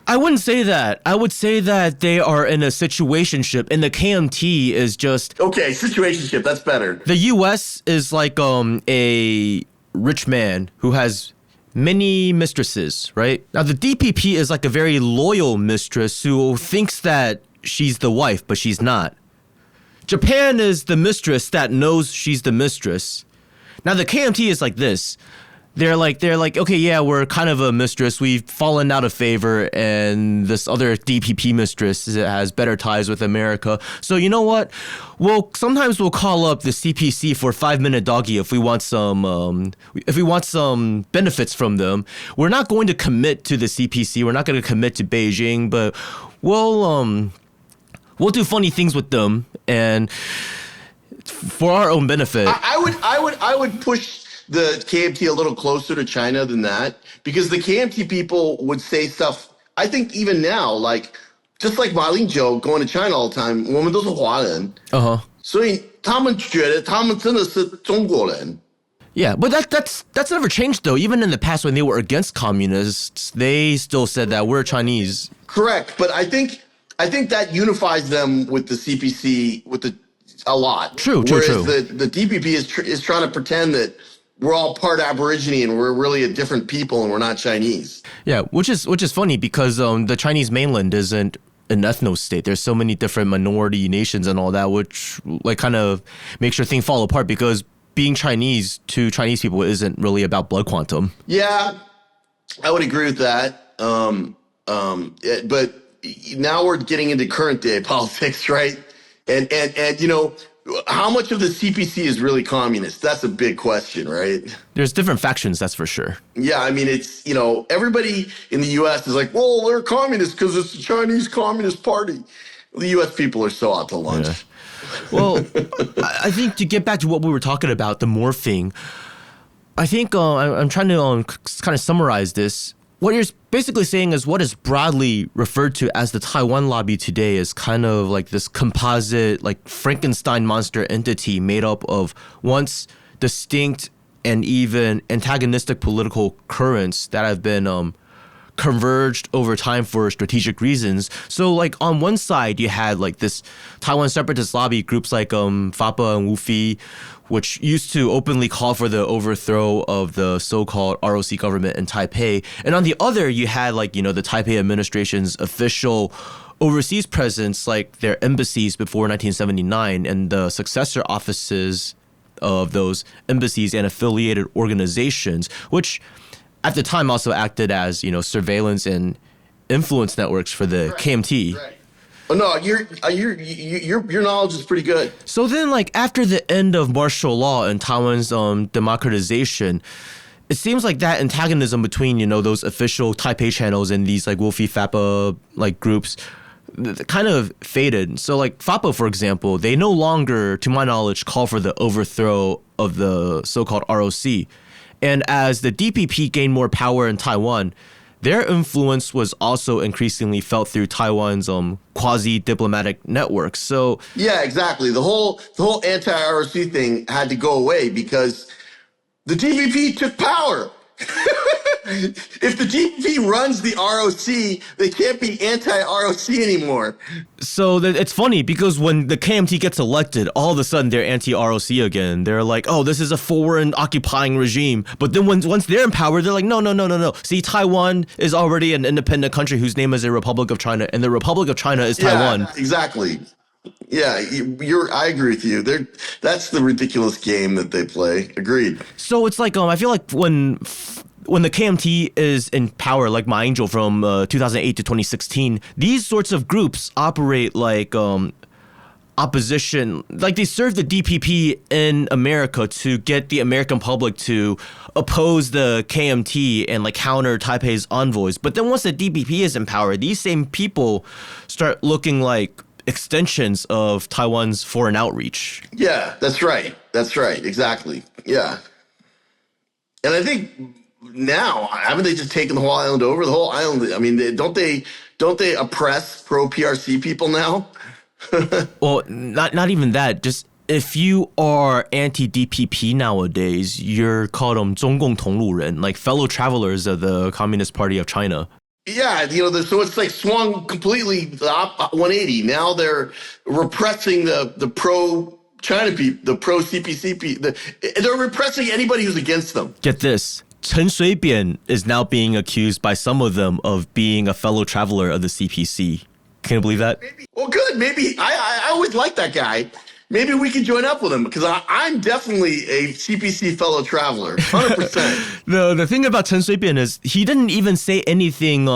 I wouldn't say that. I would say that they are in a situationship, and the KMT is just... Okay, situationship, that's better. The U.S. is like a rich man who has many mistresses, right? Now, the DPP is like a very loyal mistress who thinks that she's the wife, but she's not. Japan is the mistress that knows she's the mistress. Now, the KMT is like this. They're like, okay, yeah, we're kind of a mistress. We've fallen out of favor, and this other DPP mistress has better ties with America. So you know what? Sometimes we'll call up the CPC for a 5-minute doggy if we want some benefits from them. We're not going to commit to the CPC. We're not going to commit to Beijing, but we'll do funny things with them and for our own benefit. I would push the KMT a little closer to China than that, because the KMT people would say stuff, I think even now, like, just like Ma Lingzhou going to China all the time, 我们都是华人. Uh-huh. 所以他们觉得他们真的是中国人. Yeah, but that's never changed though. Even in the past when they were against communists, they still said that we're Chinese. Correct, but I think that unifies them with the CPC a lot. True. Whereas the DPP is trying to pretend that we're all part Aborigine and we're really a different people and we're not Chinese. Yeah, which is funny because the Chinese mainland isn't an ethno-state. There's so many different minority nations and all that, which like kind of makes your thing fall apart, because being Chinese to Chinese people isn't really about blood quantum. Yeah, I would agree with that. But now we're getting into current day politics, right? And you know, how much of the CPC is really communist? That's a big question, right? There's different factions, that's for sure. Yeah, I mean, it's, you know, everybody in the U.S. is like, well, they're communists because it's the Chinese Communist Party. The U.S. people are so out to lunch. Yeah. Well, I think to get back to what we were talking about, the morphing, I think I'm trying to kind of summarize this. What you're basically saying is what is broadly referred to as the Taiwan lobby today is kind of like this composite, like Frankenstein monster entity made up of once distinct and even antagonistic political currents that have been converged over time for strategic reasons. So like on one side you had like this Taiwan separatist lobby, groups like FAPA and WUFI, which used to openly call for the overthrow of the so-called ROC government in Taipei. And on the other, you had like, you know, the Taipei administration's official overseas presence, like their embassies before 1979 and the successor offices of those embassies and affiliated organizations, which at the time also acted as, you know, surveillance and influence networks for the KMT. Right. Oh, no, your knowledge is pretty good. So then, like, after the end of martial law and Taiwan's democratization, it seems like that antagonism between, you know, those official Taipei channels and these, like, WUFI, FAPA, like, groups kind of faded. So, like, FAPA, for example, they no longer, to my knowledge, call for the overthrow of the so-called ROC. And as the DPP gained more power in Taiwan, their influence was also increasingly felt through Taiwan's quasi-diplomatic networks. So yeah, exactly. The whole anti-ROC thing had to go away because the DPP took power. If the DPP runs the ROC, they can't be anti-ROC anymore. So it's funny because when the KMT gets elected, all of a sudden they're anti-ROC again. They're like, oh, this is a foreign occupying regime. But then once they're in power, they're like, no. See, Taiwan is already an independent country whose name is the Republic of China, and the Republic of China is Taiwan. Exactly. Yeah, I agree with you. That's the ridiculous game that they play. Agreed. So it's like I feel like when the KMT is in power, like My Angel from 2008 to 2016, these sorts of groups operate like opposition, like they serve the DPP in America to get the American public to oppose the KMT and like counter Taipei's envoys. But then once the DPP is in power, these same people start looking like extensions of Taiwan's foreign outreach. Yeah, that's right. Exactly. Yeah. And I think now, haven't they just taken the whole island over? The whole island, I mean, don't they oppress pro-PRC people now? Well, not even that. Just if you are anti-DPP nowadays, you're called 中共同路人, like fellow travelers of the Communist Party of China. Yeah, you know, so it's like swung completely 180. Now they're repressing the pro-China people, the pro-CPC people. They're repressing anybody who's against them. Get this. Chen Shui-bian is now being accused by some of them of being a fellow traveler of the CPC. Can you believe that? Maybe. Well, good. Maybe. I always liked that guy. maybe we could join up with him because I'm definitely a CPC fellow traveler, 100%. The thing about Chen Shui-bian is he didn't even say anything,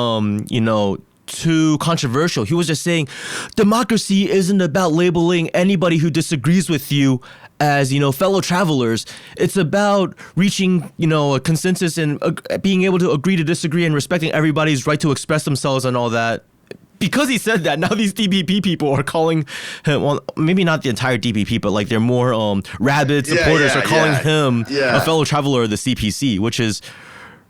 too controversial. He was just saying democracy isn't about labeling anybody who disagrees with you as, fellow travelers. It's about reaching, a consensus and being able to agree to disagree and respecting everybody's right to express themselves and all that. Because he said that, now these DPP people are calling him, well, maybe not the entire DPP, but like they're more rabid supporters are calling him a fellow traveler of the CPC, which is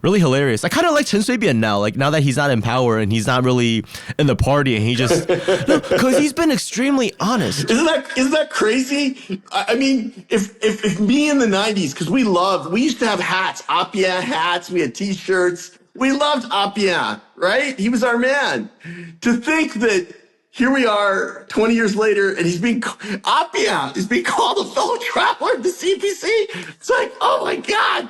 really hilarious. I kind of like Chen Shui-bian now, like now that he's not in power and he's not really in the party and he just, because he's been extremely honest. Isn't that crazy? I mean, if me in the 90s, because we used to have hats, Appiah hats, we had t-shirts. We loved Appiah, right? He was our man. To think that here we are 20 years later and Appiah is being called a fellow traveler of the CPC. It's like, oh my God.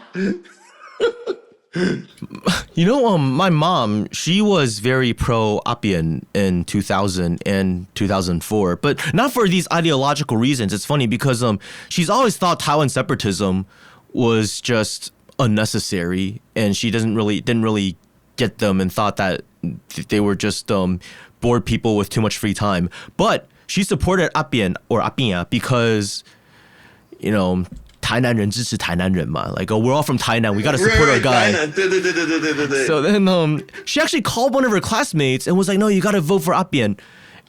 My mom, she was very pro-Appian in 2000 and 2004, but not for these ideological reasons. It's funny because she's always thought Taiwan separatism was just unnecessary, and she didn't really get them and thought that they were just bored people with too much free time. But she supported Appiah because, 台南人支持台南人嘛, like, oh, we're all from Tainan, we gotta support our guy. So then she actually called one of her classmates and was like, no, you gotta vote for Appiah.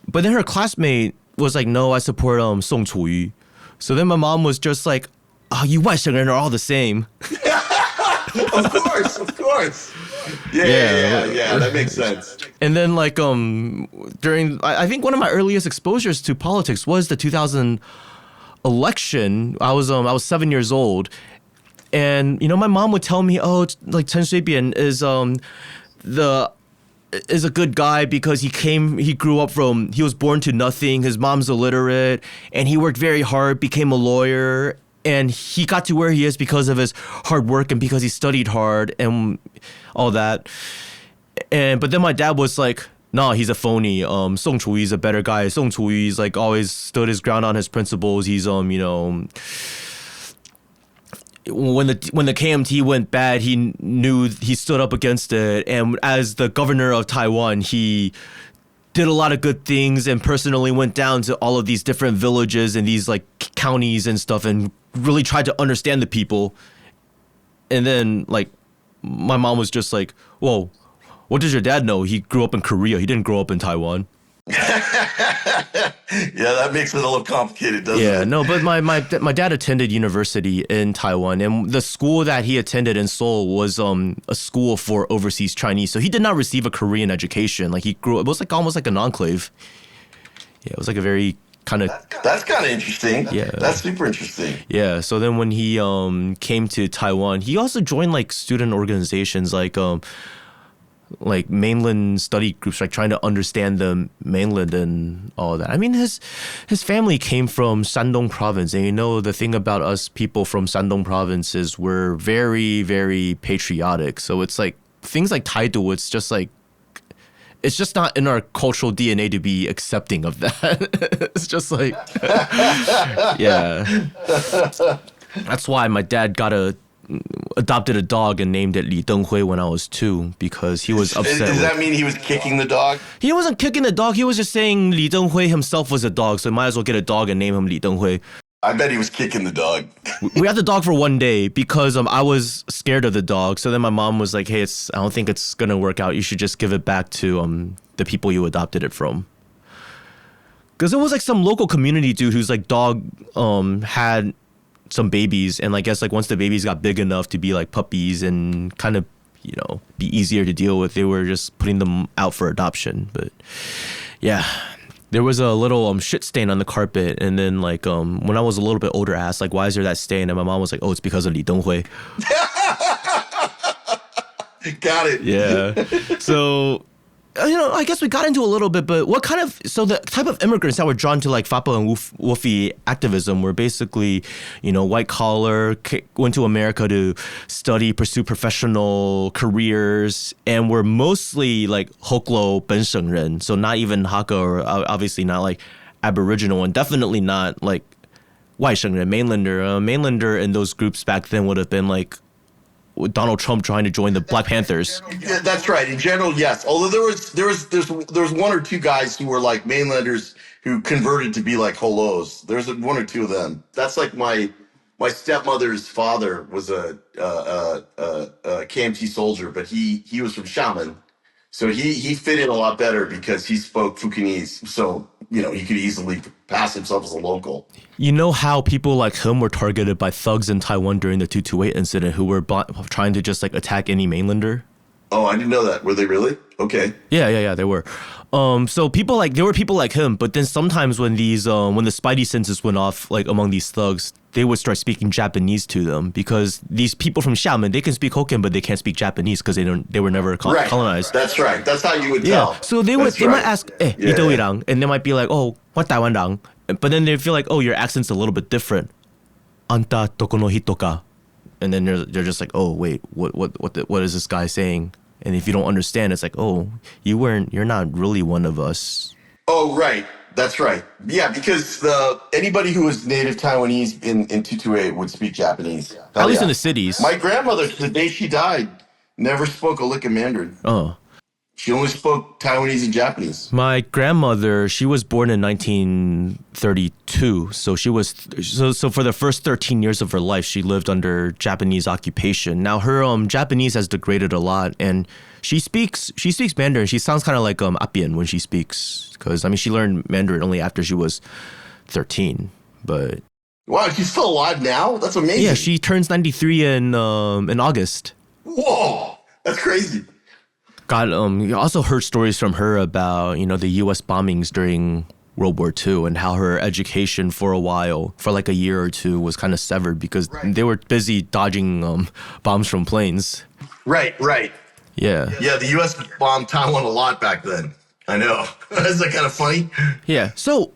But then her classmate was like, no, I support Song Chu-yu. So then my mom was just like, oh, you waishengren are all the same. Of course. Yeah, that makes sense. And then like during, I think one of my earliest exposures to politics was the 2000 election. I was 7 years old, and my mom would tell me, oh, like Chen Shui-bian is a good guy because he was born to nothing. His mom's illiterate, and he worked very hard, became a lawyer. And he got to where he is because of his hard work and because he studied hard and all that. But then my dad was like, nah, he's a phony. Song Chu-yu is a better guy. Song Chu-yu is like always stood his ground on his principles. He's when the KMT went bad, he stood up against it. And as the governor of Taiwan, he did a lot of good things and personally went down to all of these different villages and these like counties and stuff and really tried to understand the people. And then like my mom was just like, whoa, what does your dad know? He grew up in Korea. He didn't grow up in Taiwan. Yeah, that makes it a little complicated, doesn't it? Yeah, no, but my dad attended university in Taiwan, and the school that he attended in Seoul was a school for overseas Chinese. So he did not receive a Korean education. Like it was like almost like an enclave. Yeah, it was like a very kind of. That's kind of interesting. Yeah, that's super interesting. Yeah. So then when he came to Taiwan, he also joined like student organizations like mainland study groups, like trying to understand the mainland and all that. I mean, his family came from Shandong province, and the thing about us people from Shandong province is we're very, very patriotic. So it's like things like Taidu, it's just not in our cultural DNA to be accepting of that. It's just like, yeah. That's why my dad adopted a dog and named it Li Denghui when I was 2 because he was upset. Does that mean he was kicking the dog? He wasn't kicking the dog. He was just saying Li Denghui himself was a dog, so might as well get a dog and name him Li Denghui. I bet he was kicking the dog. We had the dog for one day because I was scared of the dog. So then my mom was like, hey, I don't think it's going to work out. You should just give it back to the people you adopted it from. Because it was like some local community dude whose like dog had some babies, and I guess like once the babies got big enough to be like puppies and kind of be easier to deal with, they were just putting them out for adoption. But yeah, there was a little shit stain on the carpet, and then like when I was a little bit older, I asked like, why is there that stain? And my mom was like, oh, it's because of Li Denghui. Got it. Yeah. So I guess we got into a little bit, but so the type of immigrants that were drawn to like FAPA and WUFI activism were basically, white collar, went to America to study, pursue professional careers, and were mostly like Hoklo, benshengren, so not even Hakka, or obviously not like Aboriginal, and definitely not like waishengren, Mainlander. Mainlander in those groups back then would have been like Donald Trump trying to join the Black Panthers. Yeah, that's right. In general, yes. Although there's one or two guys who were like mainlanders who converted to be like holos. There's one or two of them. That's like my stepmother's father was a KMT soldier, but he was from Xiamen, so he fit in a lot better because he spoke Fukienese. So he could easily pass himself as a local. You know how people like him were targeted by thugs in Taiwan during the 228 incident who were trying to just like attack any mainlander? Oh, I didn't know that. Were they really? Okay. Yeah, they were. So there were people like him, but then sometimes when when the spidey senses went off, like among these thugs, they would start speaking Japanese to them because these people from Xiamen, they can speak Hokkien, but they can't speak Japanese because they were never colonized. That's right. That's how you would tell. So they might ask, Itoirang, and they might be like, oh, what Taiwan-rang? But then they feel like, oh, your accent's a little bit different. Anta toko no hito ka? And then they're just like, oh, wait, what is this guy saying? And if you don't understand, it's like, oh, you're not really one of us. Oh, right. That's right. Yeah, because anybody who was native Taiwanese in 228 would speak Japanese. At least in the cities. My grandmother, the day she died, never spoke a lick of Mandarin. Oh. She only spoke Taiwanese and Japanese. My grandmother, she was born in 1932. So so for the first 13 years of her life, she lived under Japanese occupation. Now her Japanese has degraded a lot, and she speaks Mandarin. She sounds kind of like Appian when she speaks, because she learned Mandarin only after she was 13. But wow, she's still alive now? That's amazing. Yeah, she turns 93 in August. Whoa, that's crazy. You also heard stories from her about, the U.S. bombings during World War II and how her education for a while, for like a year or two, was kind of severed because they were busy dodging bombs from planes. Right. Yeah. Yeah, the U.S. bombed Taiwan a lot back then. I know. Isn't that kind of funny? Yeah. So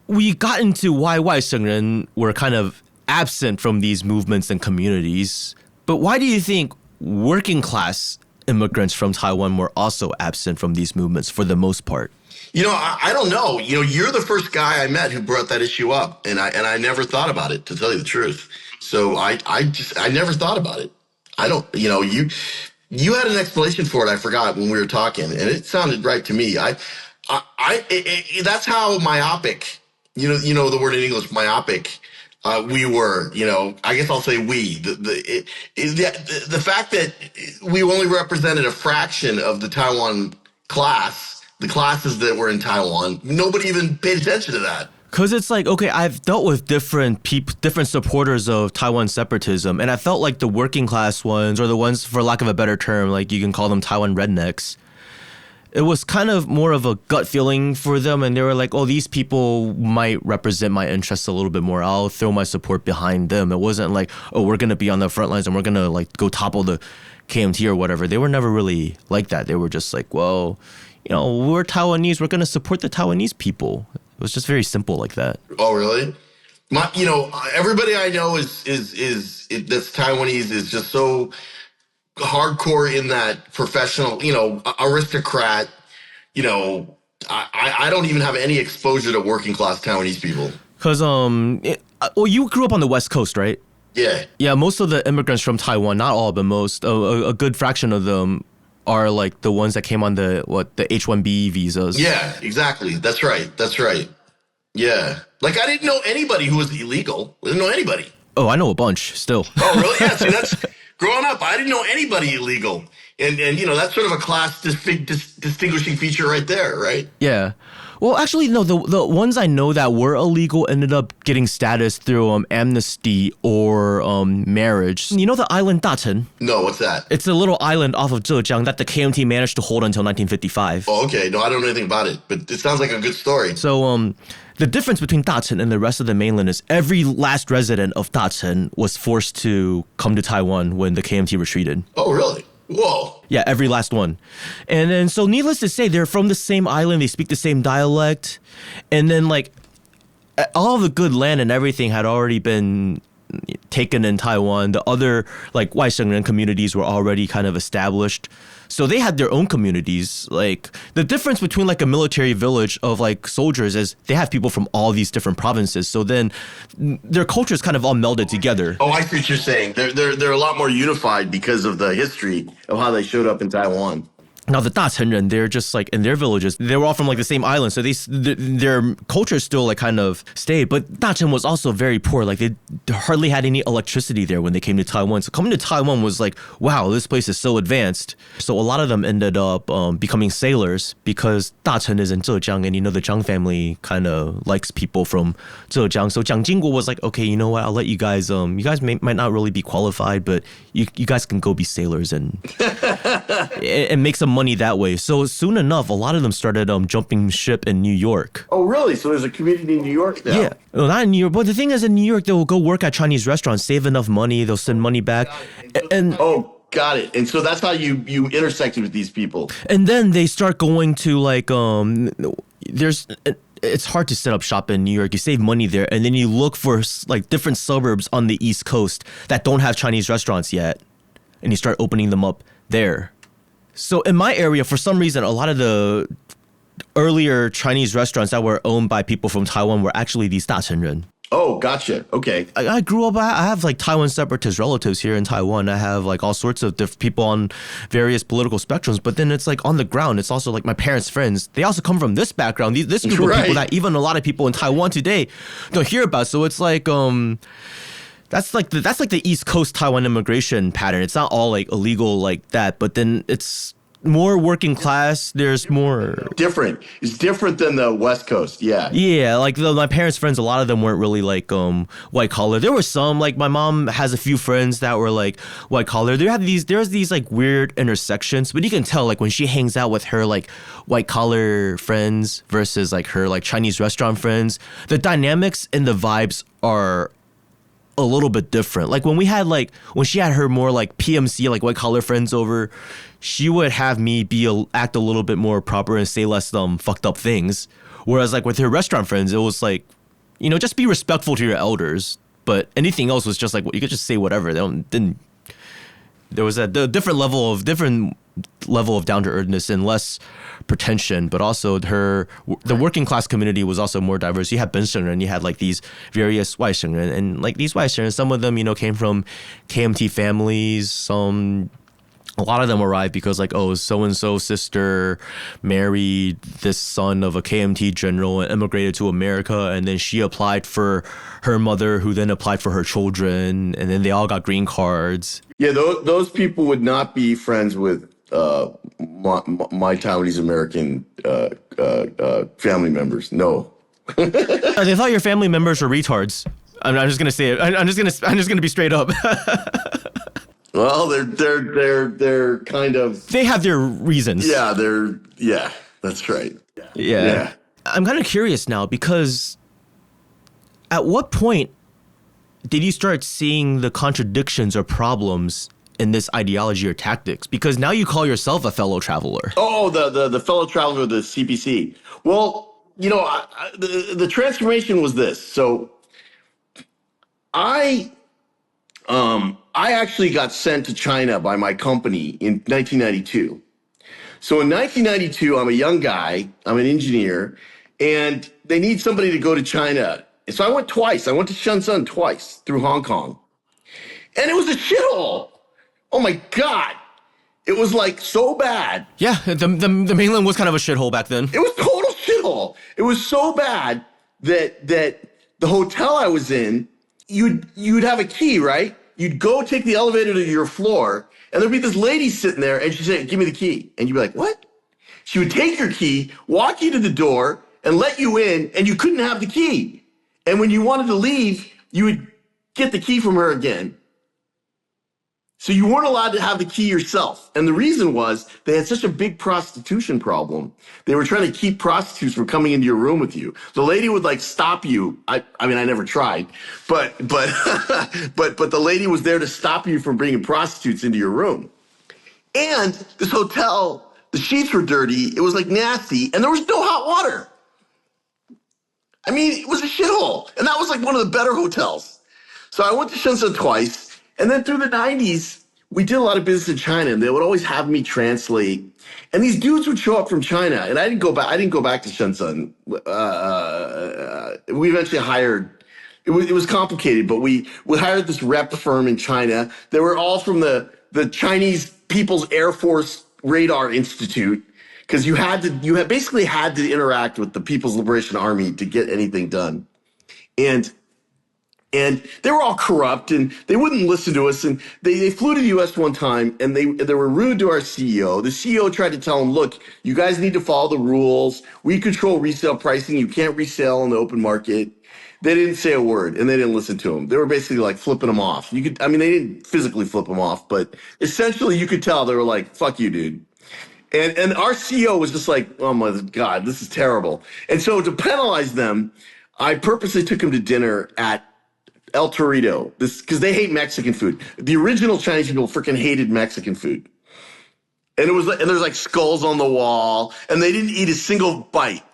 we got into why waishengren were kind of absent from these movements and communities. But why do you think working class immigrants from Taiwan were also absent from these movements for the most part? I don't know. You're the first guy I met who brought that issue up, and I never thought about it, to tell you the truth. So I never thought about it. I don't. You had an explanation for it. I forgot when we were talking, and it sounded right to me. That's how myopic. The word in English, myopic. We were, I guess I'll say we. The fact that we only represented a fraction of the Taiwan class, the classes that were in Taiwan, nobody even paid attention to that. Because it's like, okay, I've dealt with different supporters of Taiwan separatism, and I felt like the working class ones, or the ones, for lack of a better term, like you can call them Taiwan rednecks, it was kind of more of a gut feeling for them, and they were like, oh, these people might represent my interests a little bit more. I'll throw my support behind them. It wasn't like, oh, we're going to be on the front lines and we're going to like go topple the KMT or whatever. They were never really like that. They were just like, well, we're Taiwanese. We're going to support the Taiwanese people. It was just very simple like that. Oh, really? Everybody I know that's Taiwanese is just so hardcore in that professional, aristocrat, I don't even have any exposure to working class Taiwanese people. Because, you grew up on the West Coast, right? Yeah. Yeah, most of the immigrants from Taiwan, not all, but most, a good fraction of them are like the ones that came on the H-1B visas. Yeah, exactly. That's right. Yeah. Like, I didn't know anybody who was illegal. I didn't know anybody. Oh, I know a bunch still. Oh, really? Yeah, see, that's... Growing up, I didn't know anybody illegal. And that's sort of a class distinguishing feature right there, right? Yeah. Well, actually, no, the ones I know that were illegal ended up getting status through amnesty or marriage. You know the island Dacheng? No, what's that? It's a little island off of Zhejiang that the KMT managed to hold until 1955. Oh, okay. No, I don't know anything about it, but it sounds like a good story. So, the difference between Dacheng and the rest of the mainland is every last resident of Dacheng was forced to come to Taiwan when the KMT retreated. Oh, really? Whoa. Yeah, every last one. And then, so needless to say, they're from the same island, they speak the same dialect, and then like all the good land and everything had already been taken in Taiwan. The other like waishengren communities were already kind of established. So they had their own communities. Like the difference between like a military village of like soldiers is they have people from all these different provinces. So then their cultures kind of all melded together. Oh, I see what you're saying. They're a lot more unified because of the history of how they showed up in Taiwan. Now the Dachengren, they're just like in their villages, they were all from like the same island, so their culture still like kind of stayed. But Dacheng was also very poor. Like they hardly had any electricity there when they came to Taiwan. So coming to Taiwan was like, wow, this place is so advanced. So a lot of them ended up becoming sailors because Dacheng is in Zhejiang, and the Zhang family kind of likes people from Zhejiang. So Jiang Jingguo was like, okay, you know what? I'll let you guys. You guys might not really be qualified, but you guys can go be sailors and make some money that way. So soon enough, a lot of them started jumping ship in New York. Oh, really? So there's a community in New York now? Yeah. Well, not in New York, but the thing is, in New York, they'll go work at Chinese restaurants, save enough money, they'll send money back. And oh, got it. And so that's how you intersected with these people. And then they start going to like, it's hard to set up shop in New York. You save money there, and then you look for like different suburbs on the East Coast that don't have Chinese restaurants yet, and you start opening them up there. So in my area, for some reason, a lot of the earlier Chinese restaurants that were owned by people from Taiwan were actually these Dachengren. Oh, gotcha. Okay. I grew up, I have like Taiwan separatist relatives here in Taiwan. I have like all sorts of different people on various political spectrums, but then it's like on the ground, it's also like my parents' friends. They also come from this background, this group of people that even a lot of people in Taiwan today don't hear about. So it's like, that's like the East Coast Taiwan immigration pattern. It's not all like illegal like that, but then it's more working class. There's more different. It's different than the West Coast. Yeah. Yeah, like my parents' friends, a lot of them weren't really like white collar. There were some, like my mom has a few friends that were like white collar. There's these like weird intersections, but you can tell like when she hangs out with her like white collar friends versus like her like Chinese restaurant friends, the dynamics and the vibes are a little bit different. Like when she had her more like PMC, like white collar friends over, she would have me act a little bit more proper and say less fucked up things. Whereas like with her restaurant friends, it was like, just be respectful to your elders. But anything else was just like, you could just say whatever. There was a different level of down to earthness and less pretension, but also the working class community was also more diverse. You had benshengren, you had like these various waishengren, and like these waishengren, some of them came from KMT families. A lot of them arrived because like, oh, so-and-so sister married this son of a KMT general and immigrated to America, and then she applied for her mother, who then applied for her children, and then they all got green cards. Yeah, those people would not be friends with my Taiwanese American family members. No. They thought your family members were retards. I'm just gonna say it. I'm just gonna be straight up. Well, they're kind of. They have their reasons. Yeah, that's right. Yeah. I'm kind of curious now because at what point did you start seeing the contradictions or problems in this ideology or tactics? Because now you call yourself a fellow traveler. Oh, the fellow traveler, the CPC. Well, the transformation was this. So I actually got sent to China by my company in 1992. So in 1992, I'm a young guy, I'm an engineer, and they need somebody to go to China. So I went twice. I went to Shenzhen twice through Hong Kong. And it was a shithole. Oh my God. It was like so bad. Yeah, the mainland was kind of a shithole back then. It was total shithole. It was so bad that the hotel I was in, you'd have a key, right? You'd go take the elevator to your floor, and there'd be this lady sitting there, and she'd say, "Give me the key." And you'd be like, "What?" She would take your key, walk you to the door, and let you in, and you couldn't have the key. And when you wanted to leave, you would get the key from her again. So you weren't allowed to have the key yourself. And the reason was they had such a big prostitution problem. They were trying to keep prostitutes from coming into your room with you. The lady would like stop you. I mean, I never tried, but the lady was there to stop you from bringing prostitutes into your room. And this hotel, the sheets were dirty. It was like nasty, and there was no hot water. I mean, it was a shithole. And that was like one of the better hotels. So I went to Shenzhen twice. And then through the 90s, we did a lot of business in China, and they would always have me translate. And these dudes would show up from China, and I didn't go back. I didn't go back to Shenzhen. We eventually hired. It was complicated, but we hired this rep firm in China. They were all from the Chinese People's Air Force Radar Institute, because you basically had to interact with the People's Liberation Army to get anything done, and they were all corrupt, and they wouldn't listen to us. And they flew to the U.S. one time, and they were rude to our CEO. The CEO tried to tell them, look, you guys need to follow the rules. We control resale pricing. You can't resell in the open market. They didn't say a word, and they didn't listen to him. They were basically like flipping him off. They didn't physically flip him off, but essentially you could tell they were like, fuck you, dude. And our CEO was just like, oh my God, this is terrible. And so to penalize them, I purposely took him to dinner at El Torito, because they hate Mexican food. The original Chinese people freaking hated Mexican food. And there's like skulls on the wall, and they didn't eat a single bite.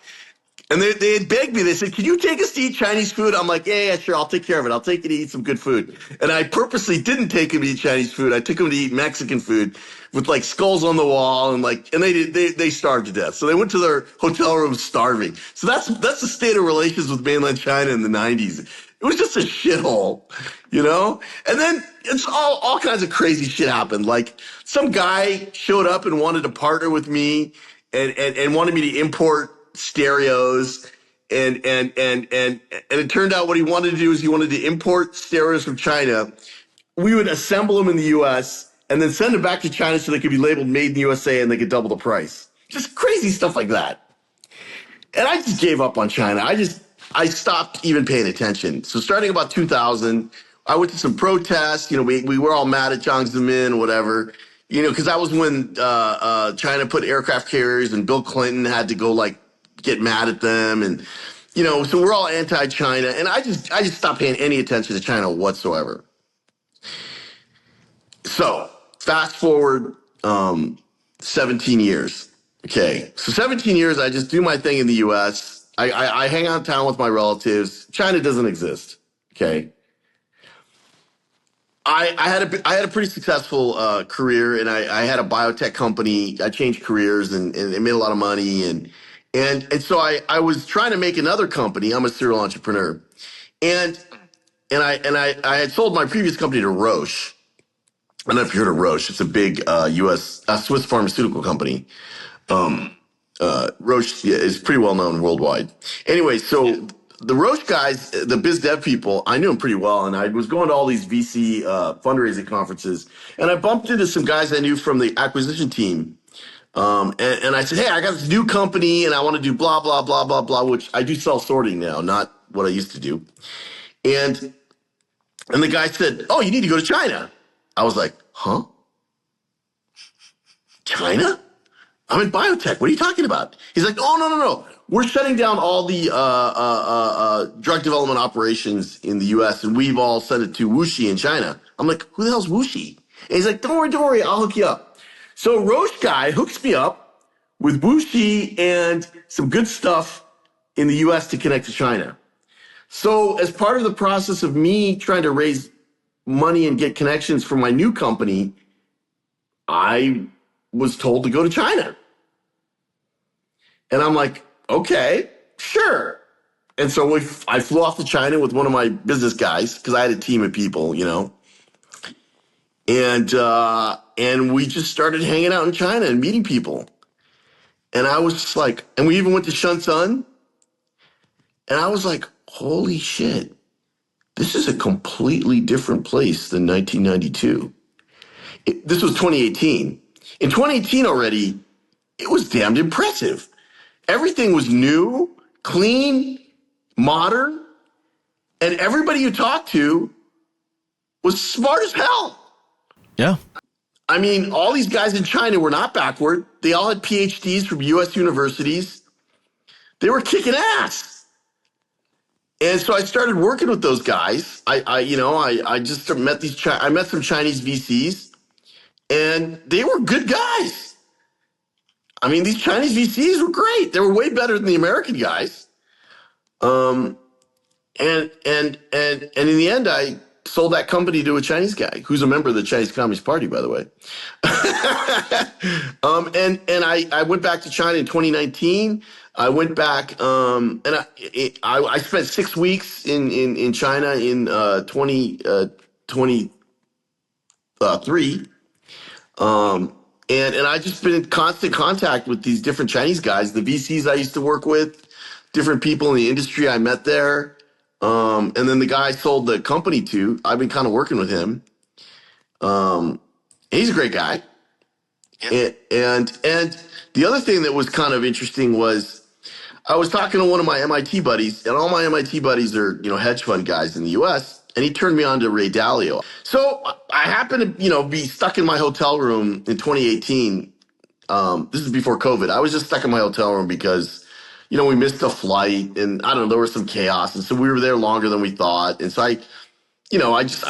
And they had begged me. They said, "Can you take us to eat Chinese food?" I'm like, yeah, sure. I'll take care of it. I'll take you to eat some good food. And I purposely didn't take him to eat Chinese food. I took him to eat Mexican food with like skulls on the wall, and they starved to death. So they went to their hotel room starving. So that's the state of relations with mainland China in the 90s. It was just a shithole, you know? And then it's all kinds of crazy shit happened. Like some guy showed up and wanted to partner with me and wanted me to import stereos. And it turned out what he wanted to do is he wanted to import stereos from China. We would assemble them in the US and then send them back to China so they could be labeled made in the USA and they could double the price. Just crazy stuff like that. And I just gave up on China. I stopped even paying attention. So starting about 2000, I went to some protests. You know, we were all mad at Jiang Zemin, whatever. You know, because that was when China put aircraft carriers, and Bill Clinton had to go like get mad at them, and you know, so we're all anti-China. And I just stopped paying any attention to China whatsoever. So fast forward 17 years. Okay, so 17 years, I just do my thing in the U.S. I hang out in town with my relatives. China doesn't exist. Okay. I had a pretty successful career, and I had a biotech company. I changed careers and made a lot of money, and so I was trying to make another company. I'm a serial entrepreneur, and I had sold my previous company to Roche. I don't know if you heard of Roche. It's a big Swiss pharmaceutical company. Roche is pretty well known worldwide. Anyway, so the Roche guys, the biz dev people, I knew them pretty well, and I was going to all these VC fundraising conferences, and I bumped into some guys I knew from the acquisition team. And I said, hey, I got this new company, and I want to do blah, blah, blah, blah, blah, which I do self-sorting now, not what I used to do. And the guy said, oh, you need to go to China. I was like, huh? China? I'm in biotech. What are you talking about? He's like, oh, no. We're shutting down all the drug development operations in the U.S., and we've all sent it to WuXi in China. I'm like, who the hell's WuXi? And he's like, don't worry, I'll hook you up. So Roche guy hooks me up with WuXi and some good stuff in the U.S. to connect to China. So as part of the process of me trying to raise money and get connections for my new company, I was told to go to China. And I'm like, okay, sure. And so I flew off to China with one of my business guys, because I had a team of people, you know. And we just started hanging out in China and meeting people. And I was just like, and we even went to Shenzhen. And I was like, holy shit, this is a completely different place than 1992. This was 2018. In 2018 already, it was damned impressive. Everything was new, clean, modern, and everybody you talked to was smart as hell. Yeah. I mean, all these guys in China were not backward. They all had PhDs from U.S. universities. They were kicking ass. And so I started working with those guys. I just met I met some Chinese VCs, and they were good guys. I mean, these Chinese VCs were great. They were way better than the American guys. And in the end, sold that company to a Chinese guy who's a member of the Chinese Communist Party, by the way. And I went back to China in 2019. I went back, and I spent 6 weeks in China in 2023. And I just been in constant contact with these different Chinese guys, the VCs I used to work with, different people in the industry I met there. And then the guy I sold the company to, I've been kind of working with him. He's a great guy. And the other thing that was kind of interesting was I was talking to one of my MIT buddies, and all my MIT buddies are, hedge fund guys in the US, and he turned me on to Ray Dalio. So I happened to, be stuck in my hotel room in 2018. This is before COVID. I was just stuck in my hotel room because, we missed a flight, and I don't know, there was some chaos, and so we were there longer than we thought. And so I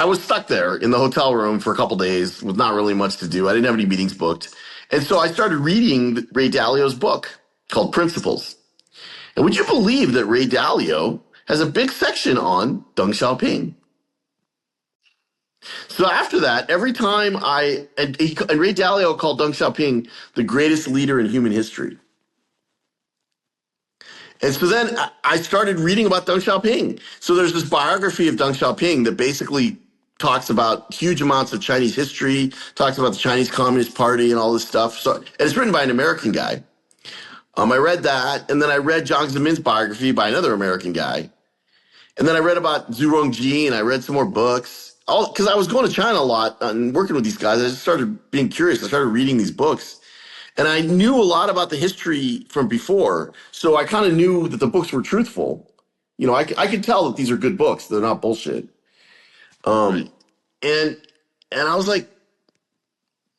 was stuck there in the hotel room for a couple days with not really much to do. I didn't have any meetings booked. And so I started reading Ray Dalio's book called Principles. And would you believe that Ray Dalio has a big section on Deng Xiaoping? So after that, every time and Ray Dalio called Deng Xiaoping the greatest leader in human history. And so then I started reading about Deng Xiaoping. So there's this biography of Deng Xiaoping that basically talks about huge amounts of Chinese history, talks about the Chinese Communist Party and all this stuff. So, and it's written by an American guy. I read that, and then I read Jiang Zemin's biography by another American guy. And then I read about Zhu Rongji, and I read some more books. Because I was going to China a lot and working with these guys. I just started being curious. I started reading these books. And I knew a lot about the history from before, so I kind of knew that the books were truthful. I could tell that these are good books. They're not bullshit. And I was like,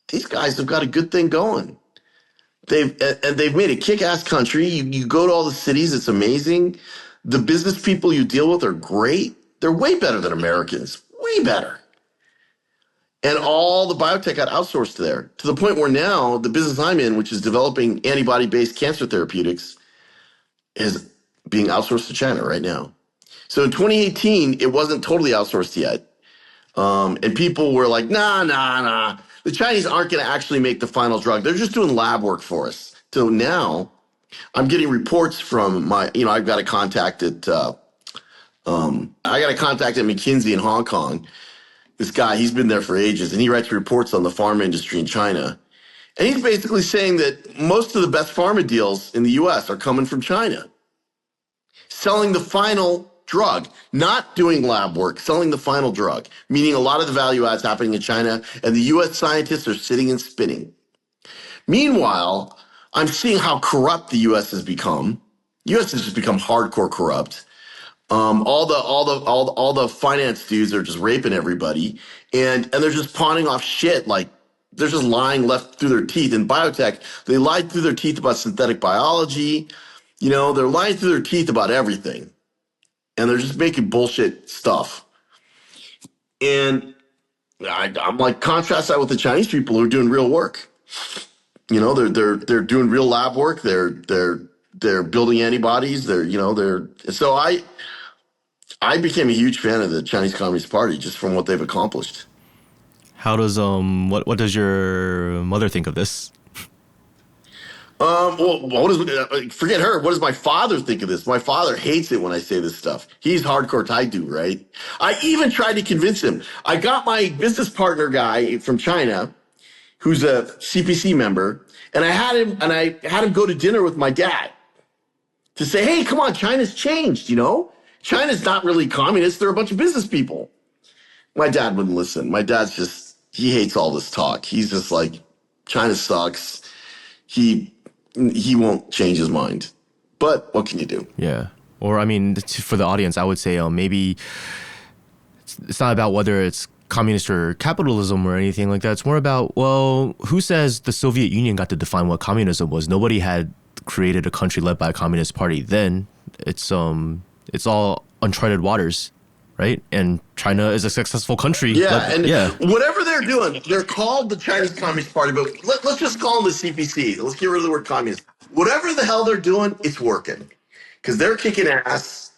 these guys have got a good thing going. They've made a kick-ass country. You go to all the cities, it's amazing. The business people you deal with are great. They're way better than Americans, way better. And all the biotech got outsourced there to the point where now the business I'm in, which is developing antibody-based cancer therapeutics, is being outsourced to China right now. So in 2018, it wasn't totally outsourced yet. And people were like, nah. The Chinese aren't going to actually make the final drug. They're just doing lab work for us. So now I'm getting reports from I've got a contact at McKinsey in Hong Kong. This guy, he's been there for ages, and he writes reports on the pharma industry in China. And he's basically saying that most of the best pharma deals in the US are coming from China. Selling the final drug, not doing lab work, selling the final drug, meaning a lot of the value adds happening in China, and the US scientists are sitting and spinning. Meanwhile, I'm seeing how corrupt the US has become. The US has just become hardcore corrupt. All the finance dudes are just raping everybody, and they're just pawning off shit. Like, they're just lying left through their teeth. In biotech, they lied through their teeth about synthetic biology. They're lying through their teeth about everything. And they're just making bullshit stuff. And I'm like, contrast that with the Chinese people who are doing real work. They're doing real lab work. They're building antibodies. So I became a huge fan of the Chinese Communist Party just from what they've accomplished. How does what does your mother think of this? Forget her. What does my father think of this? My father hates it when I say this stuff. He's hardcore Taidu, right? I even tried to convince him. I got my business partner guy from China, who's a CPC member, and I had him go to dinner with my dad to say, hey, come on, China's changed, China's not really communist. They're a bunch of business people. My dad wouldn't listen. My dad's he hates all this talk. He's just like, China sucks. He won't change his mind. But what can you do? Yeah. Or, for the audience, I would say maybe it's not about whether it's communist or capitalism or anything like that. It's more about, well, who says the Soviet Union got to define what communism was? Nobody had created a country led by a communist party. Then it's all uncharted waters, right? And China is a successful country. Whatever they're doing, they're called the Chinese Communist Party, but let's just call them the CPC. Let's get rid of the word communist. Whatever the hell they're doing, it's working because they're kicking ass.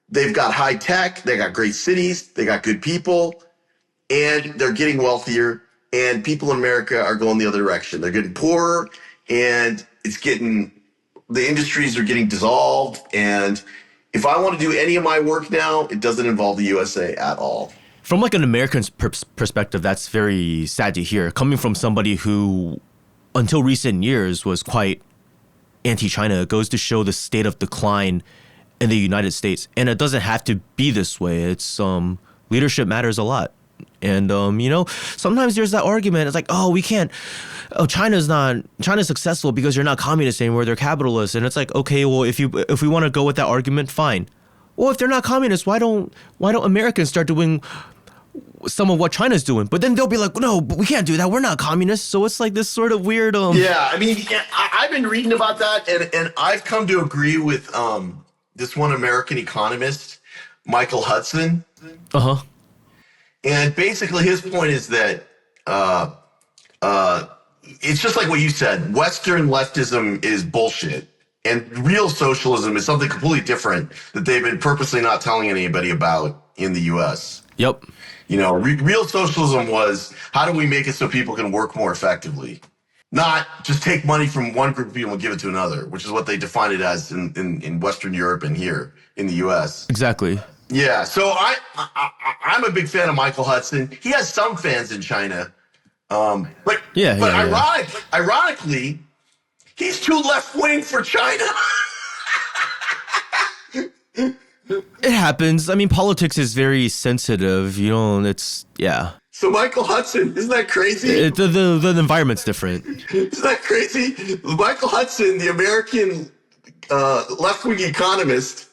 They've got high tech. They got great cities. They got good people. and they're getting wealthier, and people in America are going the other direction. They're getting poorer, and the industries are getting dissolved. And if I want to do any of my work now, it doesn't involve the USA at all. From like an American's perspective, that's very sad to hear. Coming from somebody who, until recent years, was quite anti-China, it goes to show the state of decline in the United States. And it doesn't have to be this way. It's leadership matters a lot. And sometimes there's that argument. It's like, oh, we can't. Oh, China's successful because you're not communist anymore. They're capitalists. And it's like, okay, well, if we want to go with that argument, fine. Well, if they're not communists, why don't Americans start doing some of what China's doing? But then they'll be like, no, but we can't do that. We're not communists. So it's like this sort of weird. Yeah, I mean, I've been reading about that, and I've come to agree with this one American economist, Michael Hudson. Uh-huh. And basically his point is that it's just like what you said. Western leftism is bullshit. And real socialism is something completely different that they've been purposely not telling anybody about in the U.S. Yep. Real socialism was, how do we make it so people can work more effectively? Not just take money from one group of people and give it to another, which is what they define it as in Western Europe and here in the U.S. Exactly. Yeah, so I'm a big fan of Michael Hudson. He has some fans in China, but ironically, he's too left wing for China. It happens. I mean, politics is very sensitive. Yeah. So Michael Hudson, isn't that crazy? The environment's different. Isn't that crazy? Michael Hudson, the American left-wing economist.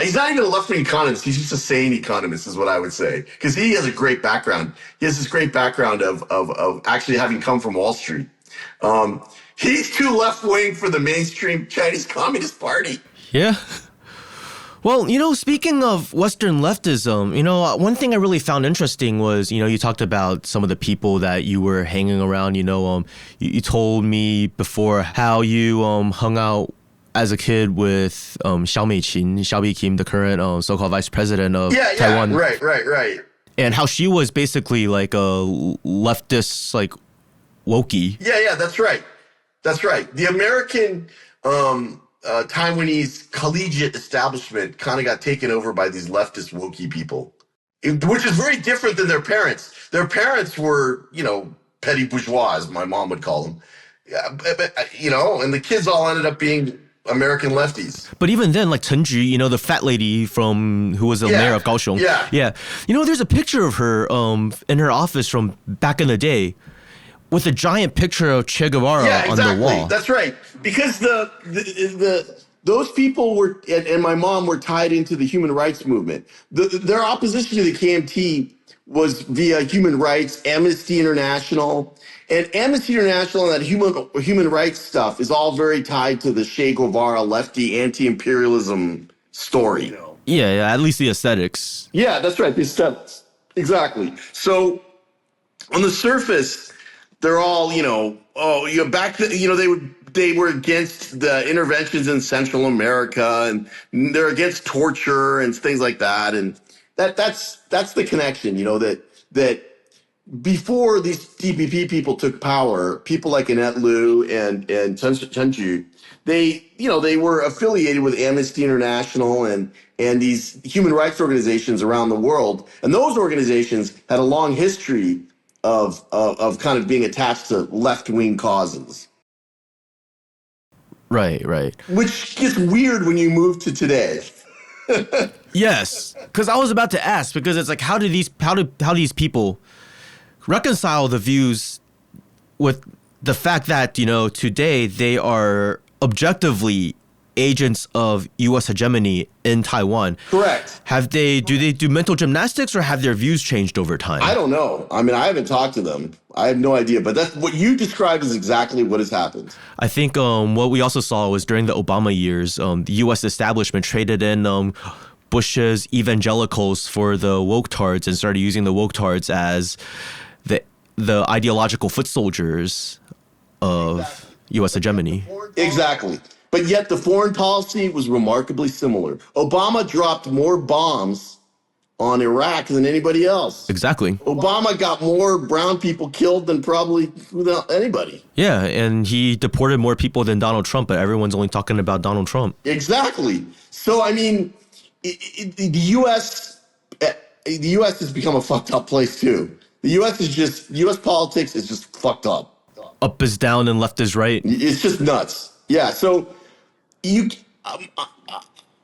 He's not even a left-wing economist. He's just a sane economist, is what I would say. Because he has a great background. He has this great background of actually having come from Wall Street. He's too left-wing for the mainstream Chinese Communist Party. Yeah. Well, speaking of Western leftism, one thing I really found interesting was, you talked about some of the people that you were hanging around. You told me before how you hung out as a kid with Xiao Kim, the current so-called vice president of Taiwan. Right. And how she was basically like a leftist, like, wokey. Yeah, that's right. The American Taiwanese collegiate establishment kind of got taken over by these leftist wokey people, which is very different than their parents. Their parents were, petty bourgeois, as my mom would call them. And the kids all ended up being American lefties. But even then, like Chen Ju, the fat lady who was the mayor of Kaohsiung. Yeah. There's a picture of her in her office from back in the day with a giant picture of Che Guevara on the wall. That's right. Because those people were, and my mom were tied into the human rights movement. Their opposition to the KMT was via human rights, Amnesty International. And Amnesty International and that human rights stuff is all very tied to the Che Guevara lefty anti-imperialism story. Yeah, at least the aesthetics. Yeah, that's right, the aesthetics. Exactly. So on the surface, they're all, they were against the interventions in Central America, and they're against torture and things like that. And that's the connection, that before these DPP people took power, people like Annette Lu and Chen Ju, they were affiliated with Amnesty International and these human rights organizations around the world. And those organizations had a long history of kind of being attached to left-wing causes. Right. Which gets weird when you move to today. Yes, because I was about to ask, because it's like, how do these people reconcile the views with the fact that, today they are objectively agents of U.S. hegemony in Taiwan? Correct. Do they do mental gymnastics, or have their views changed over time? I don't know. I mean, I haven't talked to them. I have no idea. But that's what you described is exactly what has happened. I think what we also saw was during the Obama years, the U.S. establishment traded in Bush's evangelicals for the woketards and started using the woketards as the ideological foot soldiers of U.S. hegemony. Exactly. But yet the foreign policy was remarkably similar. Obama dropped more bombs on Iraq than anybody else. Exactly. Obama got more brown people killed than probably without anybody. Yeah, and he deported more people than Donald Trump, but everyone's only talking about Donald Trump. Exactly. So, I mean, the U.S. has become a fucked up place too. U.S. politics is just fucked up. Up is down and left is right. It's just nuts. Yeah. So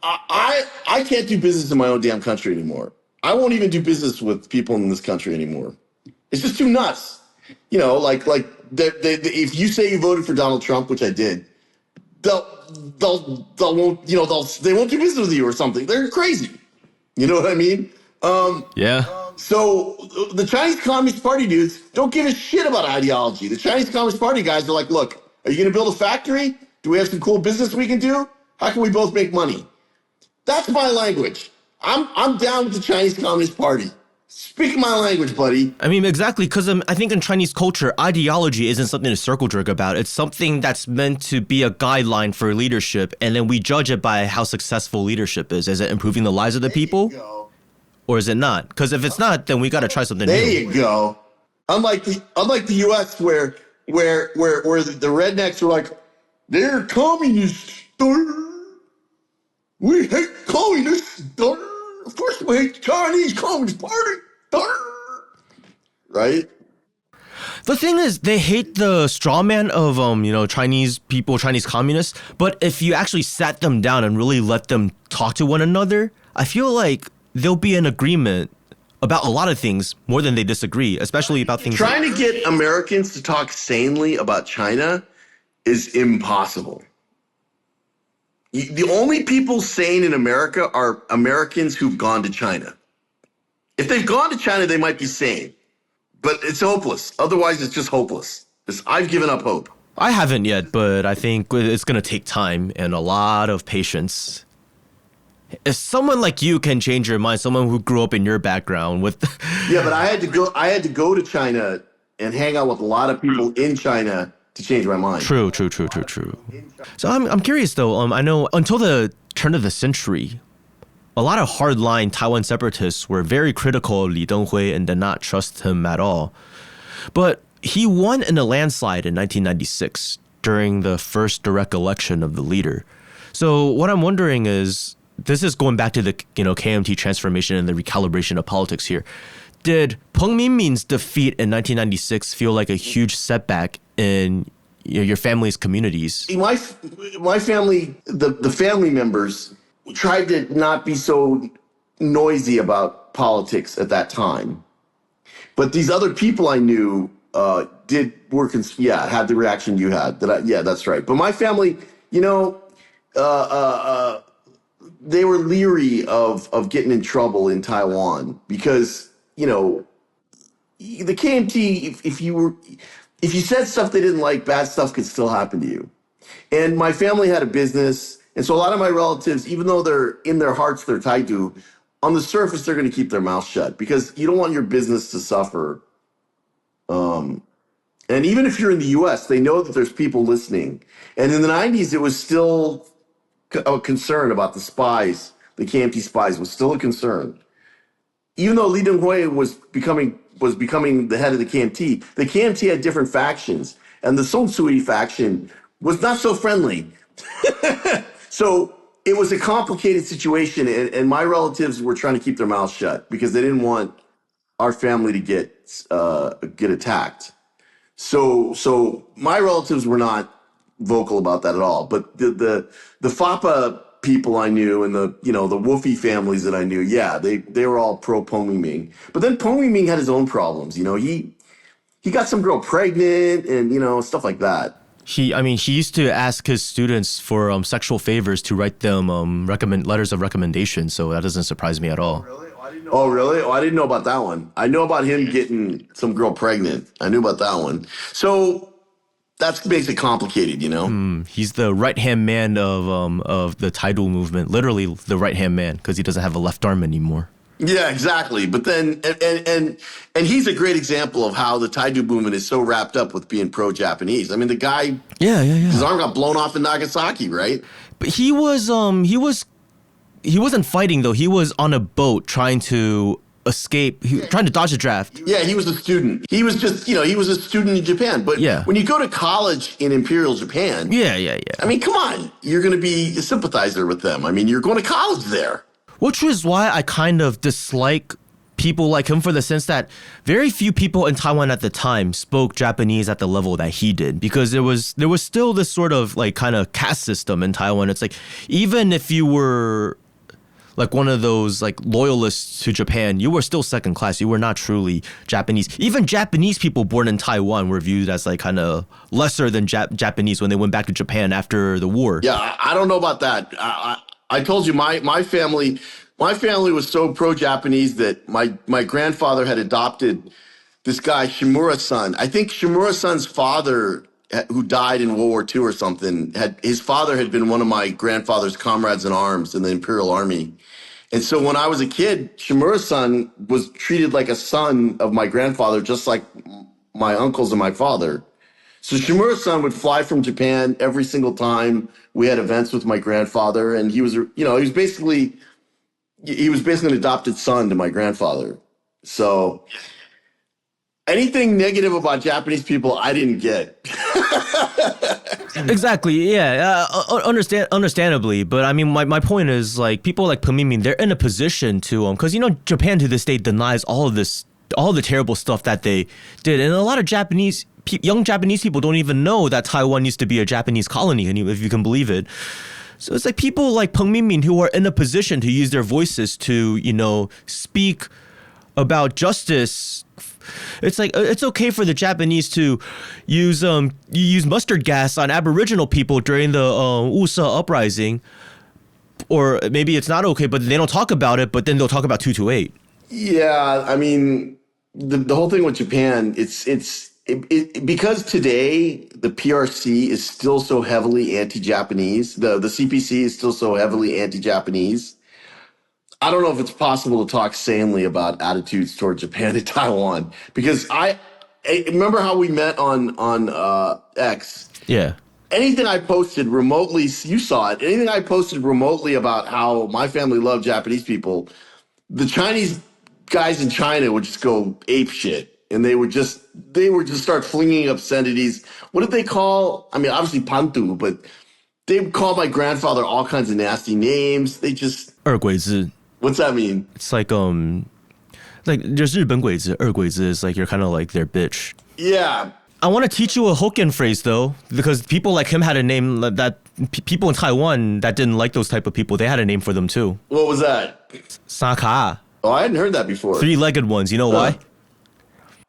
I can't do business in my own damn country anymore. I won't even do business with people in this country anymore. It's just too nuts. You know, like if you say you voted for Donald Trump, which I did, they won't do business with you or something. They're crazy. You know what I mean? Yeah. So the Chinese Communist Party dudes don't give a shit about ideology. The Chinese Communist Party guys are like, look, are you going to build a factory? Do we have some cool business we can do? How can we both make money? That's my language. I'm down with the Chinese Communist Party. Speak my language, buddy. I mean, exactly, because I think in Chinese culture, ideology isn't something to circle jerk about. It's something that's meant to be a guideline for leadership, and then we judge it by how successful leadership is. Is it improving the lives of the people? Or is it not? Because if it's not, then we got to try something new. There you go. Unlike the U.S. where the rednecks are like, they're communists. We hate communists. Of course we hate the Chinese Communist Party. Right? The thing is, they hate the straw man of Chinese people, Chinese communists. But if you actually sat them down and really let them talk to one another, I feel like they'll be in agreement about a lot of things more than they disagree, especially about things. Trying to get Americans to talk sanely about China is impossible. The only people sane in America are Americans who've gone to China. If they've gone to China, they might be sane, but it's hopeless. Otherwise, it's just hopeless. I've given up hope. I haven't yet, but I think it's going to take time and a lot of patience. If someone like you can change your mind, someone who grew up in your background with Yeah, but I had to go to China and hang out with a lot of people in China to change my mind. True. So I'm curious though. I know until the turn of the century, a lot of hardline Taiwan separatists were very critical of Li Denghui and did not trust him at all. But he won in a landslide in 1996 during the first direct election of the leader. So what I'm wondering is, this is going back to the KMT transformation and the recalibration of politics here. Did Peng Mingmin's defeat in 1996 feel like a huge setback in your family's communities? My family, the family members tried to not be so noisy about politics at that time. But these other people I knew had the reaction you had. That's right. But my family, they were leery of getting in trouble in Taiwan because, the KMT, if you said stuff they didn't like, bad stuff could still happen to you. And my family had a business. And so a lot of my relatives, even though they're in their hearts, they're Taidu, on the surface, they're going to keep their mouth shut because you don't want your business to suffer. And even if you're in the U.S., they know that there's people listening. And in the 90s, it was still a concern about the spies. The KMT spies was still a concern. Even though Li Denghui was becoming the head of the KMT had different factions. And the Song Sui faction was not so friendly. So it was a complicated situation, and my relatives were trying to keep their mouths shut because they didn't want our family to get attacked. So my relatives were not vocal about that at all. But the FAPA people I knew and the WUFI families that I knew, they were all pro Peng Mingmin. But then Peng Mingmin had his own problems. He got some girl pregnant and stuff like that. He used to ask his students for sexual favors to write them letters of recommendation, so that doesn't surprise me at all. Really? Oh, really? Oh, I didn't know about that one. I know about him getting some girl pregnant. I knew about that one. So that makes it complicated, He's the right-hand man of the Taidu movement, literally the right-hand man, because he doesn't have a left arm anymore. Yeah, exactly. But then, and he's a great example of how the Taidu movement is so wrapped up with being pro-Japanese. I mean, the guy, his arm got blown off in Nagasaki, right? But he was he wasn't fighting though. He was on a boat trying to escape, trying to dodge a draft. Yeah, he was a student. He was just, he was a student in Japan. But when you go to college in Imperial Japan, I mean, come on, you're going to be a sympathizer with them. I mean, you're going to college there. Which is why I kind of dislike people like him, for the sense that very few people in Taiwan at the time spoke Japanese at the level that he did, because there was still this sort of like kind of caste system in Taiwan. It's like, even if you were like one of those like loyalists to Japan, you were still second class. You were not truly Japanese. Even Japanese people born in Taiwan were viewed as like kind of lesser than Japanese when they went back to Japan after the war. Yeah, I don't know about that. I told you my family was so pro-Japanese that my grandfather had adopted this guy, Shimura-san. I think Shimura-san's father, who died in World War II or something, his father had been one of my grandfather's comrades in arms in the Imperial Army. And so when I was a kid, Shimura-san was treated like a son of my grandfather, just like my uncles and my father. So Shimura-san would fly from Japan every single time we had events with my grandfather, and he was basically an adopted son to my grandfather. So anything negative about Japanese people, I didn't get. Exactly, yeah. Understandably, but I mean, my point is, like, people like Pamimin, they're in a position to, because Japan to this day denies all the terrible stuff that they did, and a lot of young Japanese people don't even know that Taiwan used to be a Japanese colony, if you can believe it. So it's like people like Peng Mingmin who are in a position to use their voices to, speak about justice. It's like, it's okay for the Japanese to use mustard gas on Aboriginal people during the USA uprising, or maybe it's not okay, but they don't talk about it, but then they'll talk about 228. Yeah, I mean, the whole thing with Japan, it's because today the PRC is still so heavily anti-Japanese, the CPC is still so heavily anti-Japanese. I don't know if it's possible to talk sanely about attitudes toward Japan and Taiwan, because I remember how we met on X. Yeah. Anything I posted remotely, you saw it. Anything I posted remotely about how my family loved Japanese people, the Chinese guys in China would just go ape shit. And they would just start flinging obscenities. What did they call? I mean, obviously pantu, but they would call my grandfather all kinds of nasty names. They just 二鬼子. What's that mean? It's like there's 日本鬼子, 二鬼子 is like you're kind of like their bitch. Yeah. I want to teach you a Hokkien phrase though, because people like him had a name that people in Taiwan that didn't like those type of people, they had a name for them too. What was that? Saka. Oh, I hadn't heard that before. Three-legged ones. You know why?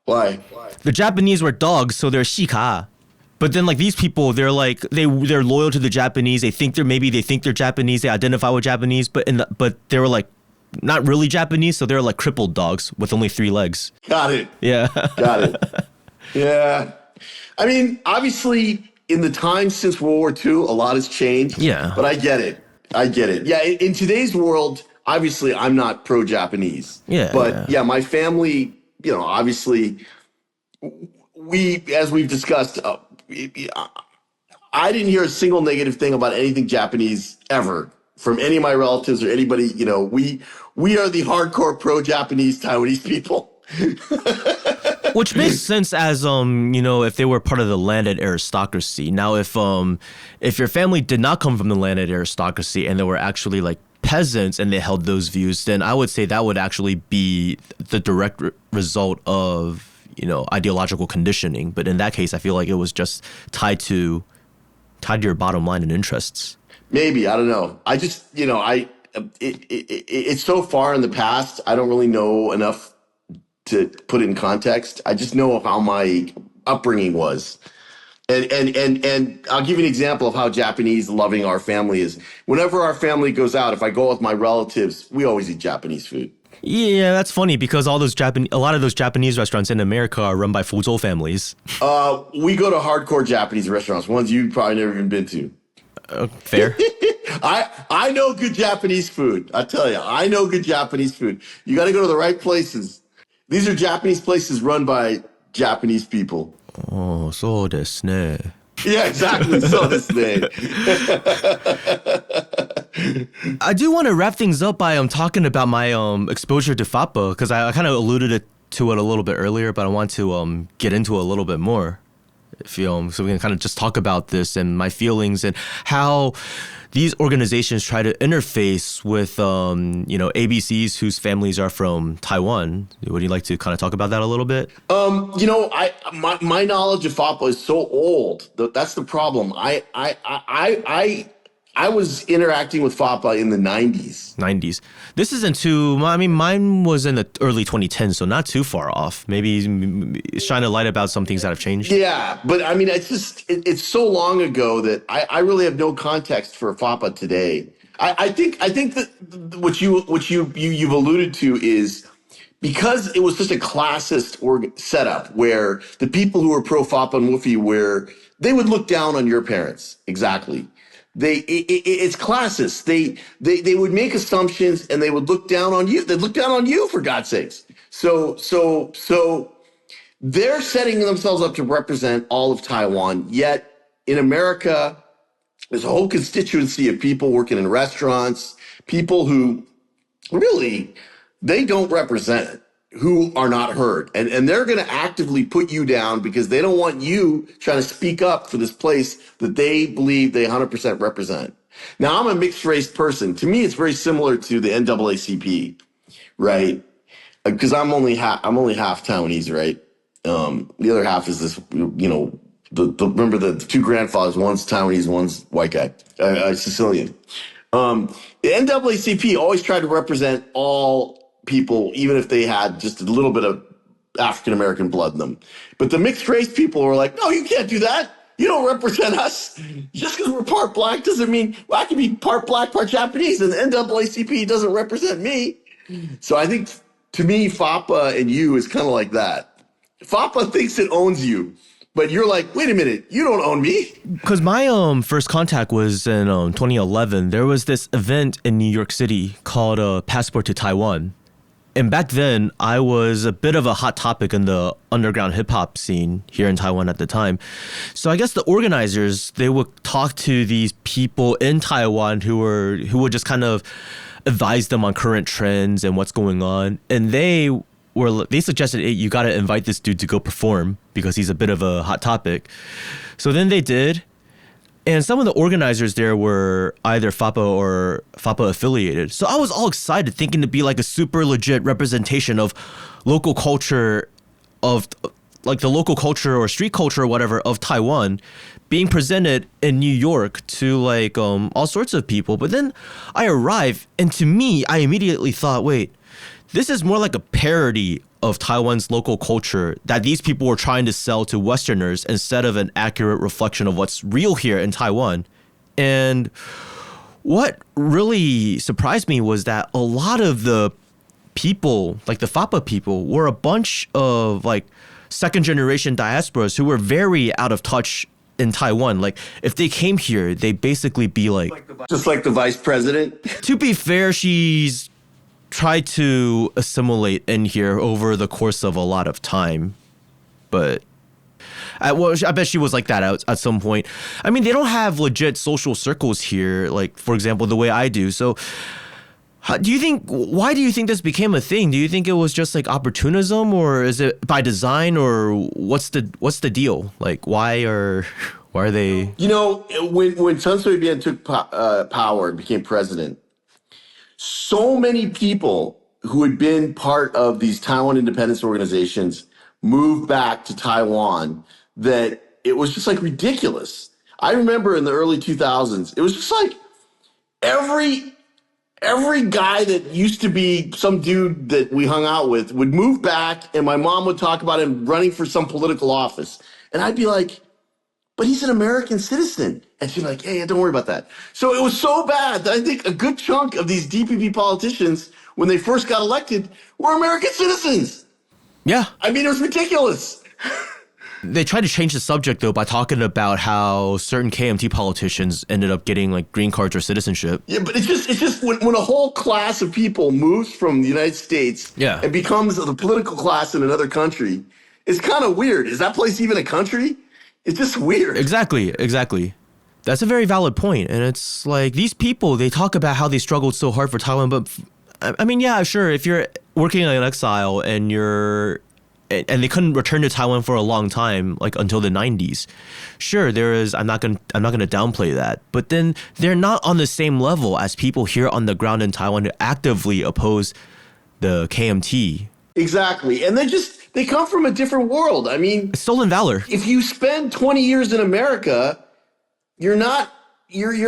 Why? The Japanese were dogs, so they're shika. But then, like, these people, they're like they're loyal to the Japanese. They think they're Japanese. They identify with Japanese, but they were like not really Japanese, so they're like crippled dogs with only 3 legs. Got it. Yeah. Got it. Yeah. I mean, obviously, in the time since World War II, a lot has changed. Yeah. But I get it. Yeah. In today's world, obviously, I'm not pro-Japanese. Yeah. But yeah, my family. Obviously, as we've discussed, I didn't hear a single negative thing about anything Japanese ever from any of my relatives or anybody. We are the hardcore pro-Japanese Taiwanese people. Which makes sense as if they were part of the landed aristocracy. Now, if your family did not come from the landed aristocracy and they were actually like peasants and they held those views, then I would say that would actually be the direct result of ideological conditioning. But in that case, I feel like it was just tied to your bottom line and interests. Maybe, I don't know. I just it's so far in the past. I don't really know enough to put it in context. I just know how my upbringing was. And I'll give you an example of how Japanese loving our family is. Whenever our family goes out, if I go with my relatives, we always eat Japanese food. Yeah, that's funny because a lot of those Japanese restaurants in America are run by Fuzhou families. We go to hardcore Japanese restaurants, ones you've probably never even been to. Fair. I know good Japanese food. I tell you, I know good Japanese food. You got to go to the right places. These are Japanese places run by Japanese people. Oh, so desu ne. Yeah, exactly. So this day. I do want to wrap things up by talking about my exposure to FAPA, because I kind of alluded to it a little bit earlier, but I want to get into it a little bit more. If so we can kind of just talk about this and my feelings and how these organizations try to interface with ABCs whose families are from Taiwan. Would you like to kind of talk about that a little bit? My knowledge of FAPA is so old. That's the problem. I was interacting with FAPA in the 90s. 90s. This isn't too, I mean, mine was in the early 2010s, so not too far off. Maybe shine a light about some things that have changed. Yeah, but I mean, it's so long ago that I really have no context for FAPA today. I think that what you've alluded to is because it was such a classist setup where the people who were pro FAPA and WUFI they would look down on your parents. Exactly. It's classist. They would make assumptions and they would look down on you. They'd look down on you, for God's sakes. So they're setting themselves up to represent all of Taiwan. Yet in America, there's a whole constituency of people working in restaurants, people who really, they don't represent, who are not heard. And they're going to actively put you down because they don't want you trying to speak up for this place that they believe they 100% represent. Now, I'm a mixed race person. To me, it's very similar to the NAACP, right? Because I'm only half Taiwanese, right? The other half is this, remember the two grandfathers, one's Taiwanese, one's white guy, Sicilian. The NAACP always tried to represent all people, even if they had just a little bit of African-American blood in them. But the mixed race people were like, no, you can't do that. You don't represent us. Just because we're part black doesn't mean I can be part black, part Japanese, and the NAACP doesn't represent me. So I think, to me, FAPA and you is kind of like that. FAPA thinks it owns you, but you're like, wait a minute, you don't own me. Because my first contact was in 2011. There was this event in New York City called Passport to Taiwan. And back then, I was a bit of a hot topic in the underground hip-hop scene here in Taiwan at the time. So I guess the organizers, they would talk to these people in Taiwan who would just kind of advise them on current trends and what's going on. And they suggested, hey, you got to invite this dude to go perform because he's a bit of a hot topic. So then they did. And some of the organizers there were either FAPA or FAPA affiliated. So I was all excited, thinking to be like a super legit representation of local culture, of like the local culture or street culture or whatever of Taiwan being presented in New York to like all sorts of people. But then I arrived, and to me, I immediately thought, wait, this is more like a parody of Taiwan's local culture that these people were trying to sell to Westerners instead of an accurate reflection of what's real here in Taiwan. And what really surprised me was that a lot of the people, like the FAPA people, were a bunch of like second generation diasporas who were very out of touch in Taiwan. Like if they came here, they'd basically be like, just like the vice president. To be fair, she's tried to assimilate in here over the course of a lot of time, but I bet she was like that at some point. I mean, they don't have legit social circles here, like for example, the way I do. So why do you think this became a thing? Do you think it was just like opportunism, or is it by design, or what's the deal? Like why are they? You know, when Sun Sui-bian took power and became president, so many people who had been part of these Taiwan independence organizations moved back to Taiwan that it was just like ridiculous. I remember in the early 2000s, it was just like every guy that used to be some dude that we hung out with would move back, and my mom would talk about him running for some political office. And I'd be like, but he's an American citizen. And she'd be like, hey, don't worry about that. So it was so bad that I think a good chunk of these DPP politicians, when they first got elected, were American citizens. Yeah. I mean, it was ridiculous. They tried to change the subject, though, by talking about how certain KMT politicians ended up getting like green cards or citizenship. Yeah, but it's just when a whole class of people moves from the United States and becomes the political class in another country, it's kind of weird. Is that place even a country? It's just weird. Exactly. That's a very valid point. And it's like these people, they talk about how they struggled so hard for Taiwan. But I mean, yeah, sure. If you're working in exile and they couldn't return to Taiwan for a long time, like until the 90s. Sure, I'm not gonna downplay that. But then they're not on the same level as people here on the ground in Taiwan who actively oppose the KMT. Exactly. And they come from a different world. I mean, It's stolen valor. if you spend 20 years in America, you're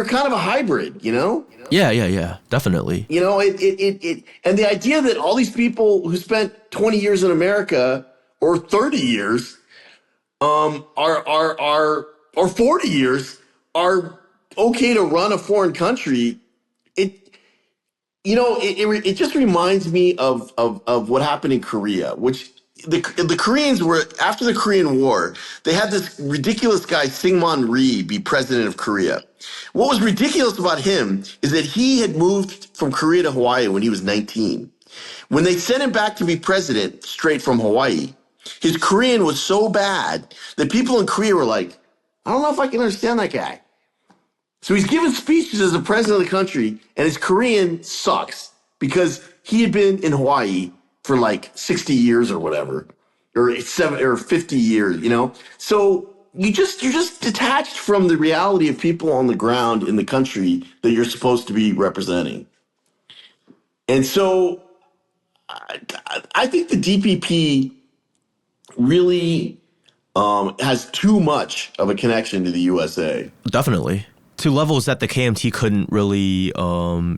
kind of a hybrid, you know? Yeah, definitely. You know, and the idea that all these people who spent 20 years in America or 30 years, or 40 years are okay to run a foreign country, it just reminds me of what happened in Korea, which the Koreans were, after the Korean War, they had this ridiculous guy, Syngman Rhee, be president of Korea. What was ridiculous about him is that he had moved from Korea to Hawaii when he was 19. When they sent him back to be president straight from Hawaii, his Korean was so bad that people in Korea were like, I don't know if I can understand that guy. So he's giving speeches as the president of the country, and his Korean sucks because he had been in Hawaii for like 60 years or whatever, or 50 years, you know? So you're just detached from the reality of people on the ground in the country that you're supposed to be representing. And so I think the DPP really has too much of a connection to the USA. Definitely. To levels that the KMT couldn't really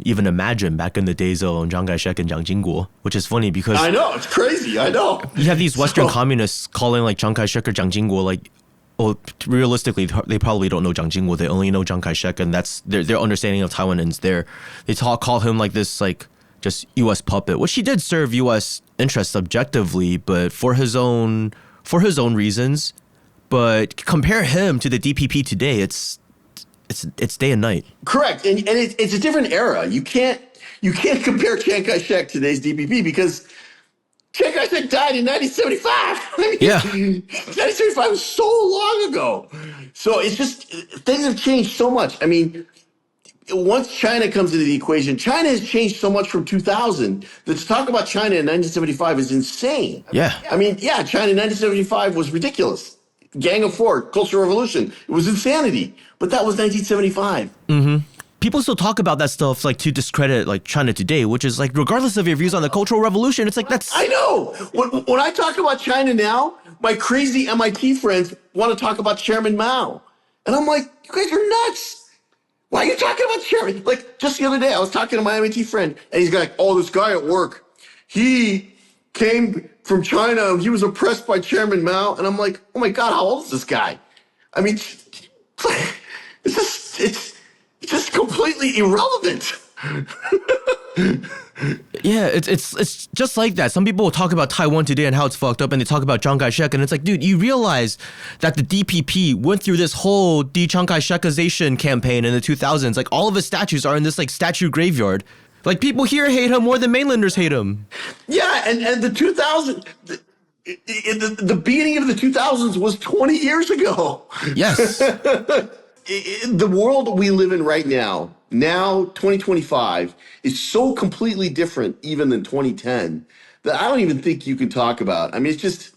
even imagine back in the days of Chiang Kai-shek and Jiang Jingguo, which is funny because I know, it's crazy, I know. You have these Western communists calling like Chiang Kai-shek or Jiang Jingguo like, well, realistically, they probably don't know Jiang Jingguo. They only know Chiang Kai-shek, and that's their understanding of Taiwan ends there. They call him like this like just U.S. puppet, which he did serve U.S. interests objectively, but for his own reasons. But compare him to the DPP today, it's day and night. Correct, and it's a different era. You can't compare Chiang Kai-shek to today's DPP because Chiang Kai-shek died in 1975. I mean, Yeah. 1975 was so long ago. So it's just, things have changed so much. I mean, once China comes into the equation, China has changed so much from 2000 that to talk about China in 1975 is insane. Yeah. I mean, yeah, China in 1975 was ridiculous. Gang of Four, Cultural Revolution. It was insanity. But that was 1975. Mm-hmm. People still talk about that stuff like to discredit like China today, which is like regardless of your views on the Cultural Revolution, it's like that's... I know. When I talk about China now, my crazy MIT friends want to talk about Chairman Mao. And I'm like, you guys are nuts. Why are you talking about Chairman? Like just the other day, I was talking to my MIT friend and he's like, oh, this guy at work, he came from China. He was oppressed by Chairman Mao. And I'm like, oh my God, how old is this guy? I mean, it's just completely irrelevant. Yeah, it's just like that. Some people will talk about Taiwan today and how it's fucked up, and they talk about Chiang Kai-shek, and it's like, dude, you realize that the DPP went through this whole de-Chiang Kai-shekization campaign in the 2000s. Like, all of his statues are in this, like, statue graveyard. Like, people here hate him more than mainlanders hate him. Yeah, and the 2000s... The beginning of the 2000s was 20 years ago. Yes. The world we live in right now, 2025, is so completely different even than 2010 that I don't even think you can talk about. I mean, it's just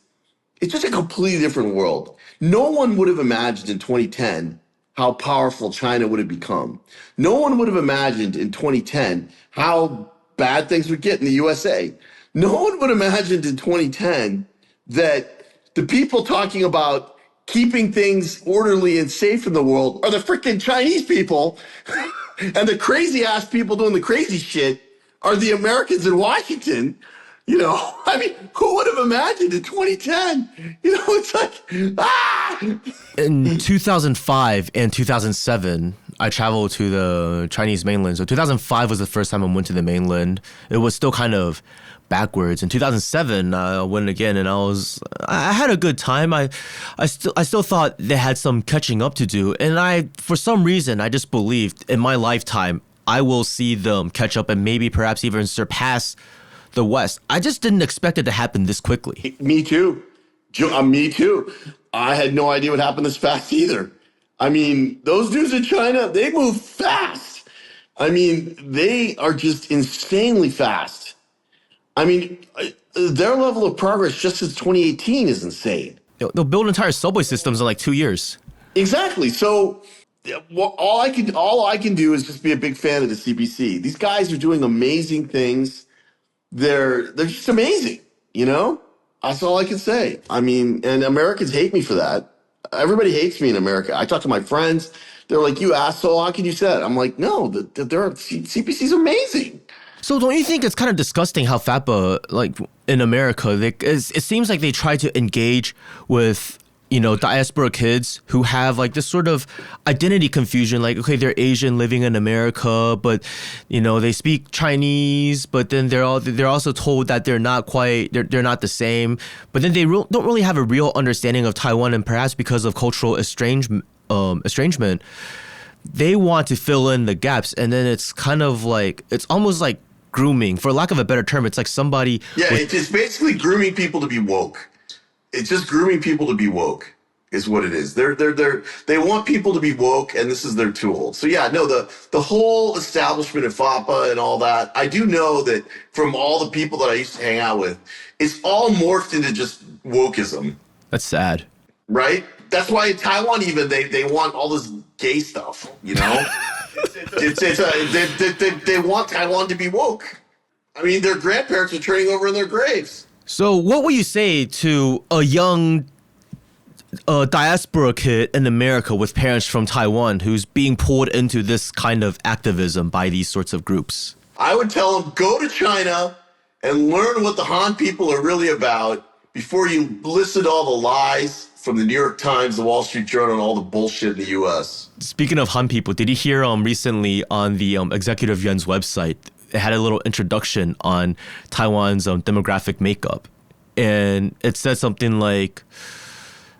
a completely different world. No one would have imagined in 2010 how powerful China would have become. No one would have imagined in 2010 how bad things would get in the USA. No one would have imagined in 2010 that the people talking about keeping things orderly and safe in the world are the freaking Chinese people, and the crazy ass people doing the crazy shit are the Americans in Washington. You know, I mean, who would have imagined in 2010? You know, it's like, ah! In 2005 and 2007, I traveled to the Chinese mainland. So 2005 was the first time I went to the mainland. It was still kind of backwards. In 2007, I went again, and I had a good time. I still thought they had some catching up to do, and for some reason, I just believed in my lifetime I will see them catch up and maybe perhaps even surpass the West. I just didn't expect it to happen this quickly. Me too. Me too. I had no idea what happened this fast either. I mean, those dudes in China, they move fast. I mean, they are just insanely fast. I mean, their level of progress just since 2018 is insane. They'll build entire subway systems in like 2 years. Exactly. So all I can do is just be a big fan of the CPC. These guys are doing amazing things. They're just amazing, you know? That's all I can say. I mean, and Americans hate me for that. Everybody hates me in America. I talk to my friends. They're like, "You asshole, how can you say that?" I'm like, no, CPC's amazing. So don't you think it's kind of disgusting how FAPA, like in America, it seems like they try to engage with, you know, diaspora kids who have like this sort of identity confusion, like, okay, they're Asian living in America, but, you know, they speak Chinese, but then they're also told that they're not the same, but then they don't really have a real understanding of Taiwan, and perhaps because of cultural estrangement, they want to fill in the gaps, and then it's kind of like, it's almost like grooming, for lack of a better term. It's like somebody... Yeah, it's basically grooming people to be woke. It's just grooming people to be woke is what it is. They want people to be woke, and this is their tool. So yeah, no, the whole establishment of FAPA and all that, I do know that from all the people that I used to hang out with, it's all morphed into just wokeism. That's sad. Right? That's why in Taiwan even they want all this gay stuff, you know? They want Taiwan to be woke. I mean, their grandparents are turning over in their graves. So what would you say to a young diaspora kid in America with parents from Taiwan who's being pulled into this kind of activism by these sorts of groups? I would tell them, go to China and learn what the Han people are really about before you listen to all the lies from the New York Times, the Wall Street Journal, and all the bullshit in the U.S. Speaking of Han people, did you hear recently on the Executive Yuan's website, it had a little introduction on Taiwan's demographic makeup, and it said something like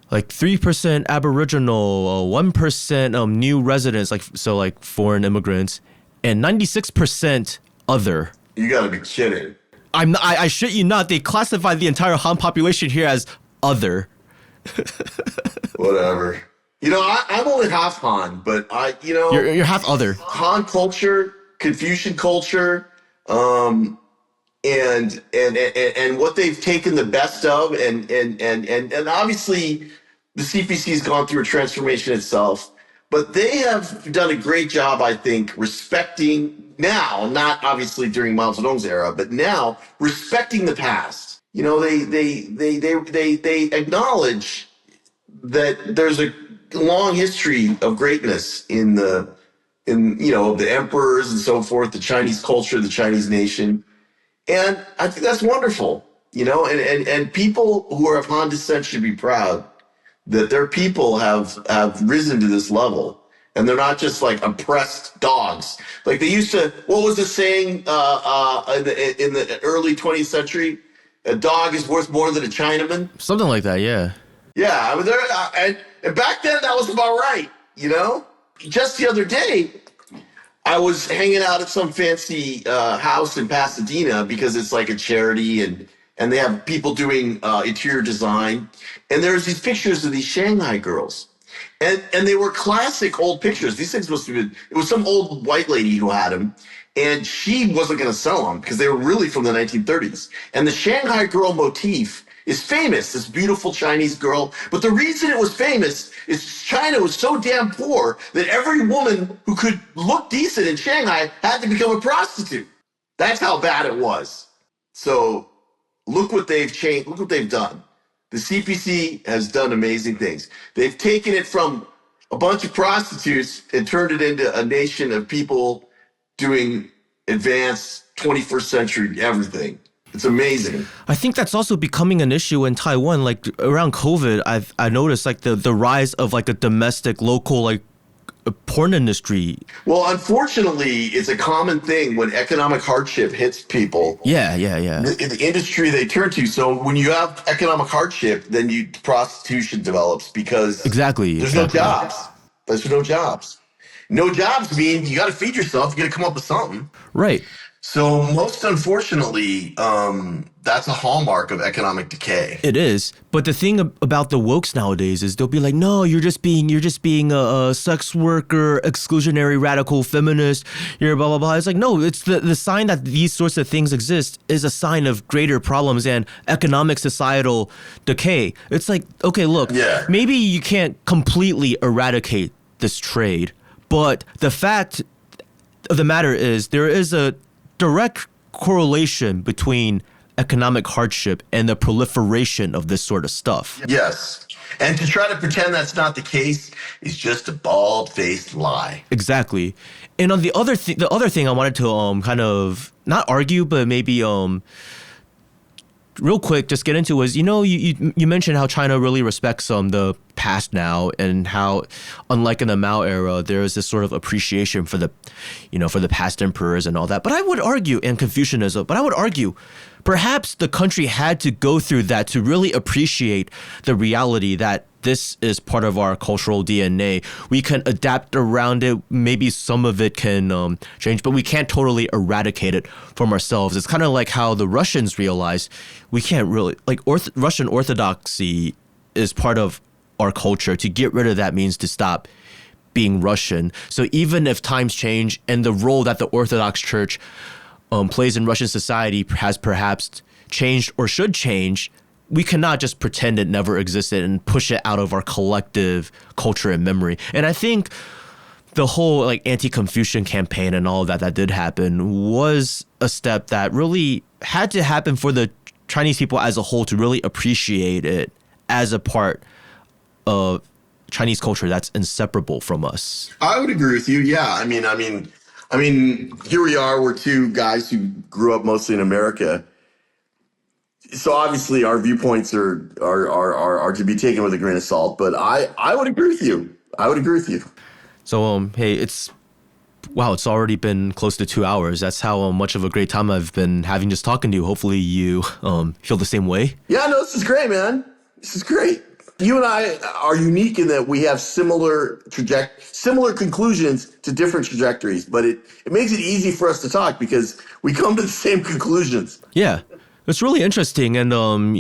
3% Aboriginal, 1% new residents, like foreign immigrants, and 96% other. You gotta be kidding. I shit you not. They classify the entire Han population here as other. Whatever. You know, I'm only half Han, but you're half other. Han culture, Confucian culture, and what they've taken the best of, and obviously the CPC has gone through a transformation itself, but they have done a great job, I think, respecting now, not obviously during Mao Zedong's era, but now respecting the past. You know, they acknowledge that there's a long history of greatness in the emperors and so forth, the Chinese culture, the Chinese nation. And I think that's wonderful, you know, and people who are of Han descent should be proud that their people have risen to this level. And they're not just like oppressed dogs. Like they used to, what was the saying in the early 20th century? A dog is worth more than a Chinaman. Something like that, yeah. Yeah, I mean, and back then that was about right, you know? Just the other day, I was hanging out at some fancy house in Pasadena because it's like a charity and they have people doing interior design. And there's these pictures of these Shanghai girls. And they were classic old pictures. These things must have been, it was some old white lady who had them. And she wasn't going to sell them because they were really from the 1930s. And the Shanghai girl motif is famous, this beautiful Chinese girl. But the reason it was famous is China was so damn poor that every woman who could look decent in Shanghai had to become a prostitute. That's how bad it was. So look what they've changed. Look what they've done. The CPC has done amazing things. They've taken it from a bunch of prostitutes and turned it into a nation of people doing advanced 21st century everything. It's amazing. I think that's also becoming an issue in Taiwan. Like around COVID, I noticed like the rise of like a domestic, local, like a porn industry. Well, unfortunately, it's a common thing when economic hardship hits people. Yeah. The industry they turn to. So when you have economic hardship, then prostitution develops because there's no jobs. There's no jobs. No jobs mean you got to feed yourself. You got to come up with something. Right. So most unfortunately, that's a hallmark of economic decay. It is, but the thing about the wokes nowadays is they'll be like, no, you're just being a sex worker, exclusionary, radical feminist. You're blah blah blah. It's like, no, it's the sign that these sorts of things exist is a sign of greater problems and economic societal decay. It's like, okay, look, Yeah. maybe you can't completely eradicate this trade, but the fact of the matter is there is a direct correlation between economic hardship and the proliferation of this sort of stuff. Yes. And to try to pretend that's not the case is just a bald-faced lie. Exactly. And on the other thing I wanted to kind of not argue, but maybe real quick just get into was, you mentioned how China really respects the past now, and how, unlike in the Mao era, there is this sort of appreciation for the past emperors and all that. But I would argue, and Confucianism, but I would argue perhaps the country had to go through that to really appreciate the reality that this is part of our cultural DNA. We can adapt around it. Maybe some of it can change, but we can't totally eradicate it from ourselves. It's kind of like how the Russians realized we can't really, like Russian Orthodoxy is part of our culture. To get rid of that means to stop being Russian. So even if times change and the role that the Orthodox Church plays in Russian society has perhaps changed or should change, we cannot just pretend it never existed and push it out of our collective culture and memory. And I think the whole anti-Confucian campaign and all of that did happen was a step that really had to happen for the Chinese people as a whole to really appreciate it as a part of Chinese culture that's inseparable from us. I would agree with you. Yeah. I mean, here we are. We're two guys who grew up mostly in America. So obviously our viewpoints are to be taken with a grain of salt, but I would agree with you. So hey, it's already been close to 2 hours. That's how much of a great time I've been having just talking to you. Hopefully you feel the same way. Yeah, no, this is great, man. This is great. You and I are unique in that we have similar conclusions to different trajectories, but it makes it easy for us to talk because we come to the same conclusions. Yeah. It's really interesting, and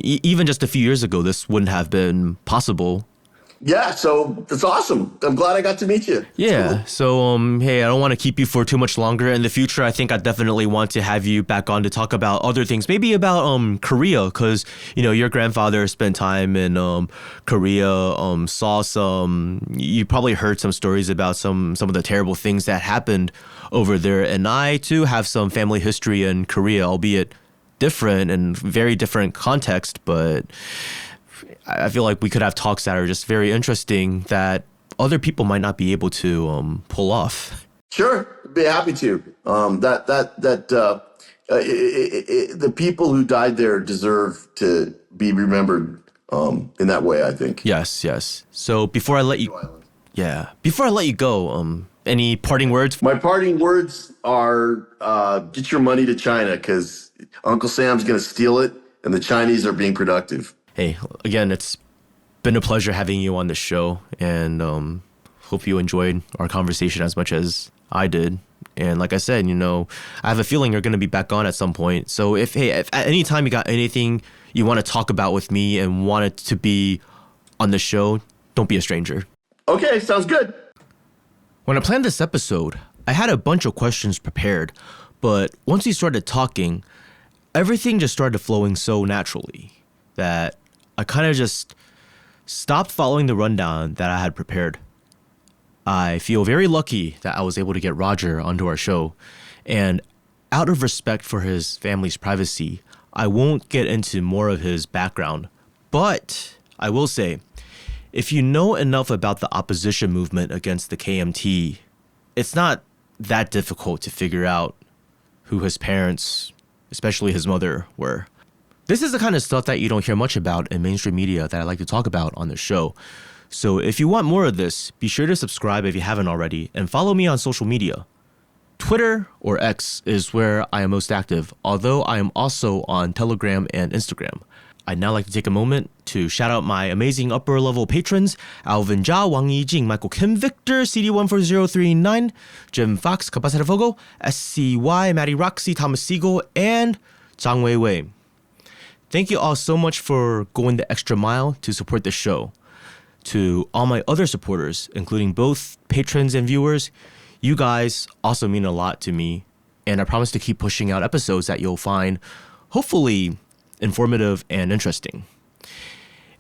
even just a few years ago, this wouldn't have been possible. Yeah, so it's awesome. I'm glad I got to meet you. Yeah, cool. so hey, I don't want to keep you for too much longer. In the future, I think I definitely want to have you back on to talk about other things, maybe about Korea, because your grandfather spent time in Korea, saw you probably heard some stories about some of the terrible things that happened over there, and I too have some family history in Korea, albeit different and very different context, but I feel like we could have talks that are just very interesting that other people might not be able to pull off. Sure, be happy to. The people who died there deserve to be remembered in that way, I think. Yes. So before I let you go, any parting words? My parting words are get your money to China because Uncle Sam's going to steal it and the Chinese are being productive. Hey, again, it's been a pleasure having you on the show, and hope you enjoyed our conversation as much as I did. And like I said, I have a feeling you're going to be back on at some point. So if at any time you got anything you want to talk about with me and want it to be on the show, don't be a stranger. Okay, sounds good. When I planned this episode, I had a bunch of questions prepared, but once we started talking, everything just started flowing so naturally that I kind of just stopped following the rundown that I had prepared. I feel very lucky that I was able to get Roger onto our show, and out of respect for his family's privacy, I won't get into more of his background. But I will say, if you know enough about the opposition movement against the KMT, it's not that difficult to figure out who his parents, especially his mother, were. This is the kind of stuff that you don't hear much about in mainstream media that I like to talk about on the show. So if you want more of this, be sure to subscribe if you haven't already, and follow me on social media. Twitter, or X, is where I am most active, although I am also on Telegram and Instagram. I'd now like to take a moment to shout out my amazing upper level patrons: Alvin Zhao, Wang Yijing, Michael Kim, Victor, CD14039, Jim Fox, Capacita Fogo, SCY, Maddie Roxy, Thomas Siegel, and Zhang Wei Wei. Thank you all so much for going the extra mile to support the show. To all my other supporters, including both patrons and viewers, you guys also mean a lot to me, and I promise to keep pushing out episodes that you'll find hopefully informative and interesting.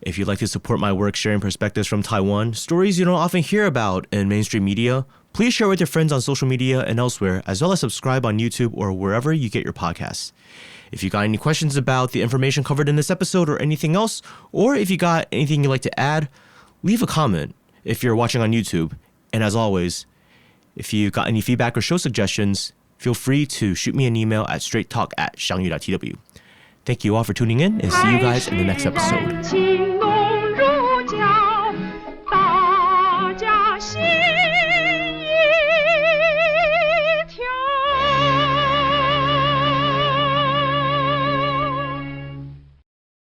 If you'd like to support my work sharing perspectives from Taiwan, stories you don't often hear about in mainstream media, please share with your friends on social media and elsewhere, as well as subscribe on YouTube or wherever you get your podcasts. If you got any questions about the information covered in this episode or anything else, or if you got anything you'd like to add, leave a comment if you're watching on YouTube. And as always, if you got any feedback or show suggestions, feel free to shoot me an email at straighttalk@xiangyu.tw. Thank you all for tuning in, and see you guys in the next episode.